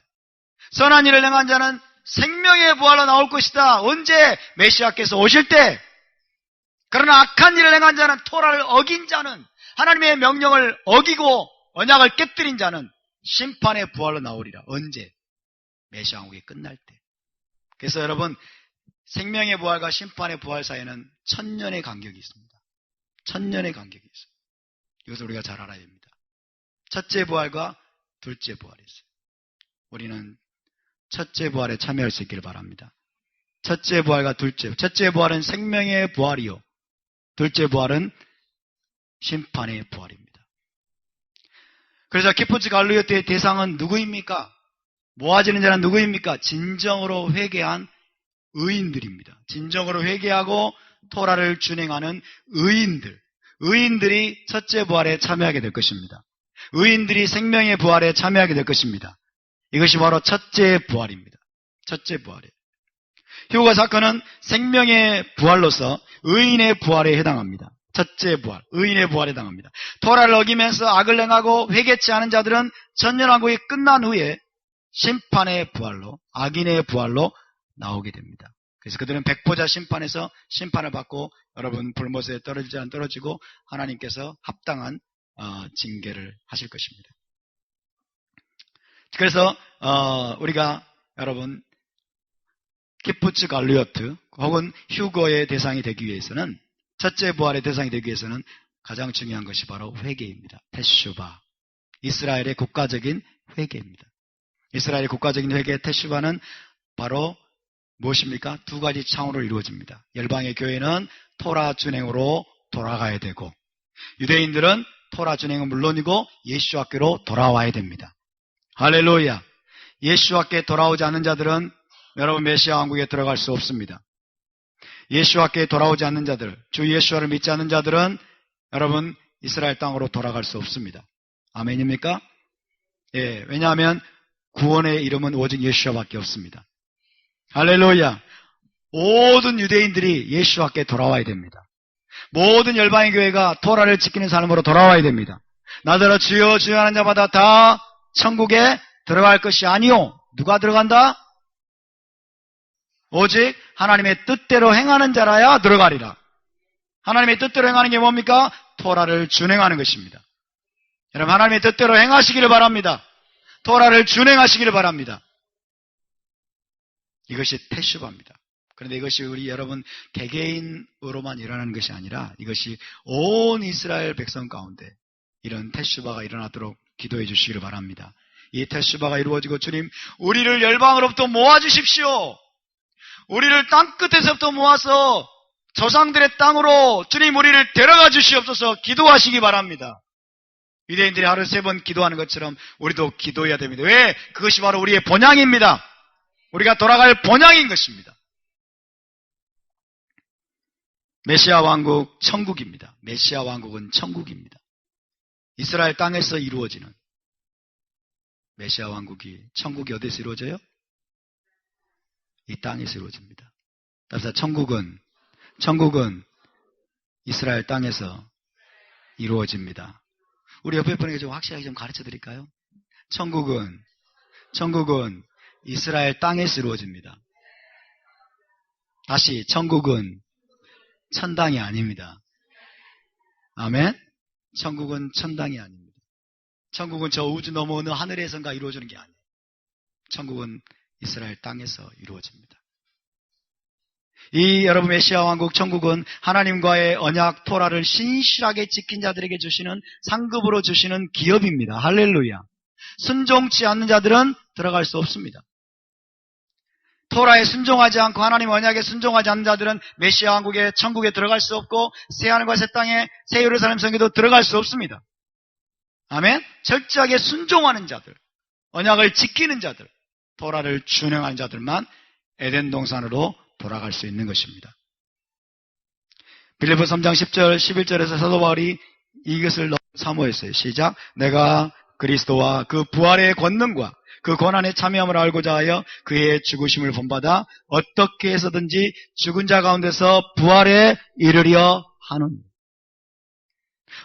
선한 일을 행한 자는 생명의 부활로 나올 것이다. 언제? 메시아께서 오실 때. 그러나 악한 일을 행한 자는, 토라를 어긴 자는, 하나님의 명령을 어기고 언약을 깨뜨린 자는 심판의 부활로 나오리라. 언제? 메시아 왕국이 끝날 때. 그래서 여러분 생명의 부활과 심판의 부활 사이에는 1000년의 간격이 있습니다. 1000년의 간격이 있어요. 이것을 우리가 잘 알아야 됩니다. 첫째 부활과 둘째 부활이 있어요. 우리는 첫째 부활에 참여할 수 있기를 바랍니다. 첫째 부활과 첫째 부활은 생명의 부활이요, 둘째 부활은 심판의 부활입니다. 그래서 키푸츠 갈루요트의 대상은 누구입니까? 모아지는 자는 누구입니까? 진정으로 회개한 의인들입니다. 진정으로 회개하고 토라를 준행하는 의인들이 첫째 부활에 참여하게 될 것입니다. 의인들이 생명의 부활에 참여하게 될 것입니다. 이것이 바로 첫째 부활입니다. 첫째 부활이에요. 휴거 사건은 생명의 부활로서 의인의 부활에 해당합니다. 첫째 부활, 의인의 부활에 해당합니다. 토라를 어기면서 악을 행하고 회개치 않은 자들은 천년왕국이 끝난 후에 심판의 부활로, 악인의 부활로 나오게 됩니다. 그래서 그들은 백보자 심판에서 심판을 받고 여러분 불못에 떨어지지 않 떨어지고 하나님께서 합당한 징계를 하실 것입니다. 그래서 우리가 여러분 키푸츠 갈루요트 혹은 휴거의 대상이 되기 위해서는, 첫째 부활의 대상이 되기 위해서는 가장 중요한 것이 바로 회개입니다. 테슈바, 이스라엘의 국가적인 회개입니다. 이스라엘의 국가적인 회개 테슈바는 바로 무엇입니까? 두 가지 창으로 이루어집니다. 열방의 교회는 토라 준행으로 돌아가야 되고, 유대인들은 토라 준행은 물론이고 예수 학교로 돌아와야 됩니다. 할렐루야. 예수 학교에 돌아오지 않는 자들은 여러분 메시아 왕국에 들어갈 수 없습니다. 예수 학교에 돌아오지 않는 자들, 주 예수를 믿지 않는 자들은 여러분 이스라엘 땅으로 돌아갈 수 없습니다. 아멘입니까? 예, 왜냐하면 구원의 이름은 오직 예수밖에 없습니다. 할렐루야. 모든 유대인들이 예수 학교에 돌아와야 됩니다. 모든 열방의 교회가 토라를 지키는 삶으로 돌아와야 됩니다. 나더러 주여 주여 하는 자마다 다 천국에 들어갈 것이 아니요. 누가 들어간다? 오직 하나님의 뜻대로 행하는 자라야 들어가리라. 하나님의 뜻대로 행하는 게 뭡니까? 토라를 준행하는 것입니다. 여러분 하나님의 뜻대로 행하시기를 바랍니다. 토라를 준행하시기를 바랍니다. 이것이 테슈바입니다. 그런데 이것이 우리 여러분 개개인으로만 일어나는 것이 아니라 이것이 온 이스라엘 백성 가운데 이런 테슈바가 일어나도록 기도해 주시기를 바랍니다. 이 테슈바가 이루어지고 주님 우리를 열방으로부터 모아주십시오. 우리를 땅끝에서부터 모아서 조상들의 땅으로 주님 우리를 데려가 주시옵소서 기도하시기 바랍니다. 유대인들이 하루 3번 기도하는 것처럼 우리도 기도해야 됩니다. 왜? 그것이 바로 우리의 본향입니다. 우리가 돌아갈 본향인 것입니다. 메시아 왕국 천국입니다. 메시아 왕국은 천국입니다. 이스라엘 땅에서 이루어지는 메시아 왕국이, 천국이 어디서 이루어져요? 이 땅에서 이루어집니다. 따라서 천국은 이스라엘 땅에서 이루어집니다. 우리 옆에 분에게 좀 확실하게 좀 가르쳐 드릴까요? 천국은 이스라엘 땅에서 이루어집니다. 다시, 천국은 천당이 아닙니다. 아멘? 천국은 천당이 아닙니다. 천국은 저 우주 너머 어느 하늘에선가 이루어지는 게 아니에요. 천국은 이스라엘 땅에서 이루어집니다. 이 여러분 메시아 왕국 천국은 하나님과의 언약 토라를 신실하게 지킨 자들에게 주시는 상급으로 주시는 기업입니다. 할렐루야. 순종치 않는 자들은 들어갈 수 없습니다. 토라에 순종하지 않고 하나님 언약에 순종하지 않는 자들은 메시아 왕국의 천국에 들어갈 수 없고 새하늘과 새 땅에 새 예루살렘 성에도 들어갈 수 없습니다. 아멘. 철저하게 순종하는 자들, 언약을 지키는 자들, 토라를 준행하는 자들만 에덴 동산으로 돌아갈 수 있는 것입니다. 빌립보 3장 10절 11절에서 사도 바울이 이것을 사모했어요. 시작. 내가 그리스도와 그 부활의 권능과 그 고난의 참여함을 알고자 하여 그의 죽으심을 본받아 어떻게 해서든지 죽은 자 가운데서 부활에 이르려 하노니.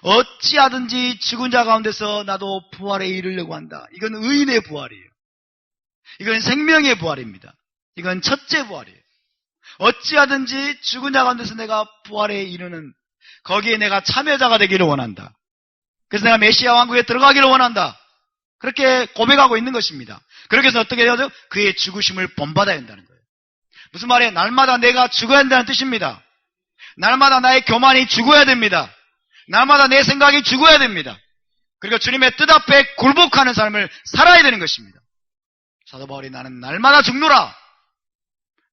어찌하든지 죽은 자 가운데서 나도 부활에 이르려고 한다. 이건 의인의 부활이에요. 이건 생명의 부활입니다. 이건 첫째 부활이에요. 어찌하든지 죽은 자 가운데서 내가 부활에 이르는, 거기에 내가 참여자가 되기를 원한다. 그래서 내가 메시아 왕국에 들어가기를 원한다. 그렇게 고백하고 있는 것입니다. 그렇게 해서 어떻게 해야죠? 그의 죽으심을 본받아야 한다는 거예요. 무슨 말이에요? 날마다 내가 죽어야 한다는 뜻입니다. 날마다 나의 교만이 죽어야 됩니다. 날마다 내 생각이 죽어야 됩니다. 그리고 주님의 뜻 앞에 굴복하는 삶을 살아야 되는 것입니다. 사도 바울이 나는 날마다 죽노라.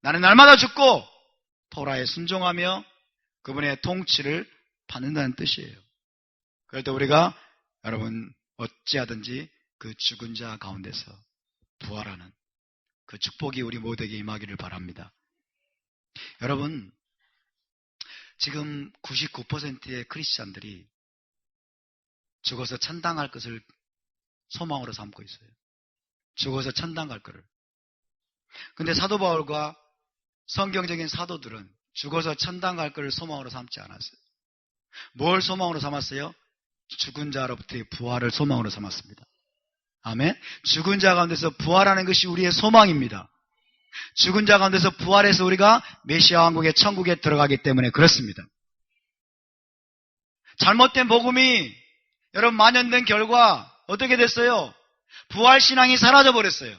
나는 날마다 죽고 토라에 순종하며 그분의 통치를 받는다는 뜻이에요. 그럴 때 우리가 여러분 어찌하든지 그 죽은 자 가운데서 부활하는 그 축복이 우리 모두에게 임하기를 바랍니다. 여러분, 지금 99%의 크리스찬들이 죽어서 천당할 것을 소망으로 삼고 있어요. 죽어서 천당 갈 거를. 근데 사도 바울과 성경적인 사도들은 죽어서 천당 갈 거를 소망으로 삼지 않았어요. 뭘 소망으로 삼았어요? 죽은 자로부터의 부활을 소망으로 삼았습니다. 아멘. 죽은 자 가운데서 부활하는 것이 우리의 소망입니다. 죽은 자 가운데서 부활해서 우리가 메시아 왕국의 천국에 들어가기 때문에 그렇습니다. 잘못된 복음이 여러분 만연된 결과 어떻게 됐어요? 부활신앙이 사라져버렸어요.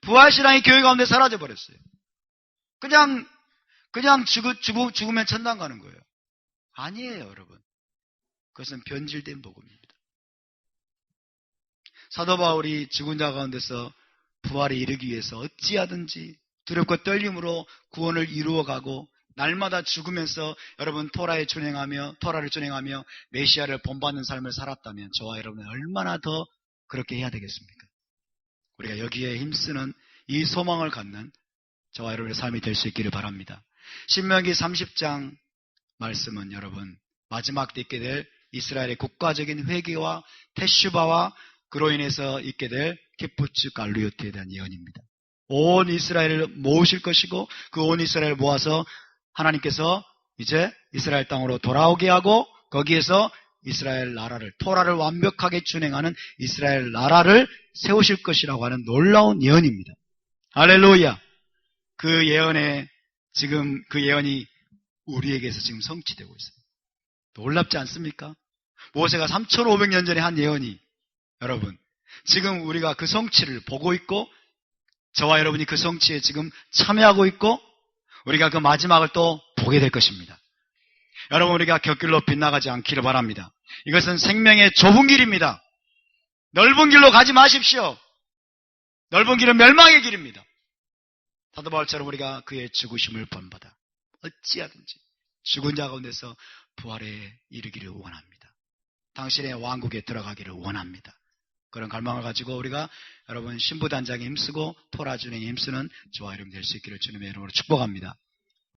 부활신앙이 교회 가운데 사라져버렸어요. 그냥 죽으면 천당 가는 거예요. 아니에요, 여러분. 그것은 변질된 복음입니다. 사도 바울이 죽은 자 가운데서 부활에 이르기 위해서 어찌하든지 두렵고 떨림으로 구원을 이루어가고 날마다 죽으면서 여러분 토라를 준행하며 메시아를 본받는 삶을 살았다면 저와 여러분은 얼마나 더 그렇게 해야 되겠습니까? 우리가 여기에 힘쓰는 이 소망을 갖는 저와 여러분의 삶이 될 수 있기를 바랍니다. 신명기 30장 말씀은 여러분 마지막 때 있게 될 이스라엘의 국가적인 회개와 테슈바와 그로 인해서 있게 될 키푸츠 갈루요트에 대한 예언입니다. 온 이스라엘을 모으실 것이고 그 온 이스라엘을 모아서 하나님께서 이제 이스라엘 땅으로 돌아오게 하고 거기에서 이스라엘 나라를 토라를 완벽하게 준행하는 이스라엘 나라를 세우실 것이라고 하는 놀라운 예언입니다. 할렐루야. 그 예언에 지금 그 예언이 우리에게서 지금 성취되고 있어요. 놀랍지 않습니까? 모세가 3,500년 전에 한 예언이 여러분 지금 우리가 그 성취를 보고 있고 저와 여러분이 그 성취에 지금 참여하고 있고 우리가 그 마지막을 또 보게 될 것입니다. 여러분 우리가 곁길로 빗나가지 않기를 바랍니다. 이것은 생명의 좁은 길입니다. 넓은 길로 가지 마십시오. 넓은 길은 멸망의 길입니다. 사도 바울처럼 우리가 그의 죽으심을 본받아 어찌하든지 죽은 자 가운데서 부활에 이르기를 원합니다. 당신의 왕국에 들어가기를 원합니다. 그런 갈망을 가지고 우리가 여러분 신부단장에 힘쓰고 토라 준행에 힘쓰는 저와 여러분 될 수 있기를 주님의 이름으로 축복합니다.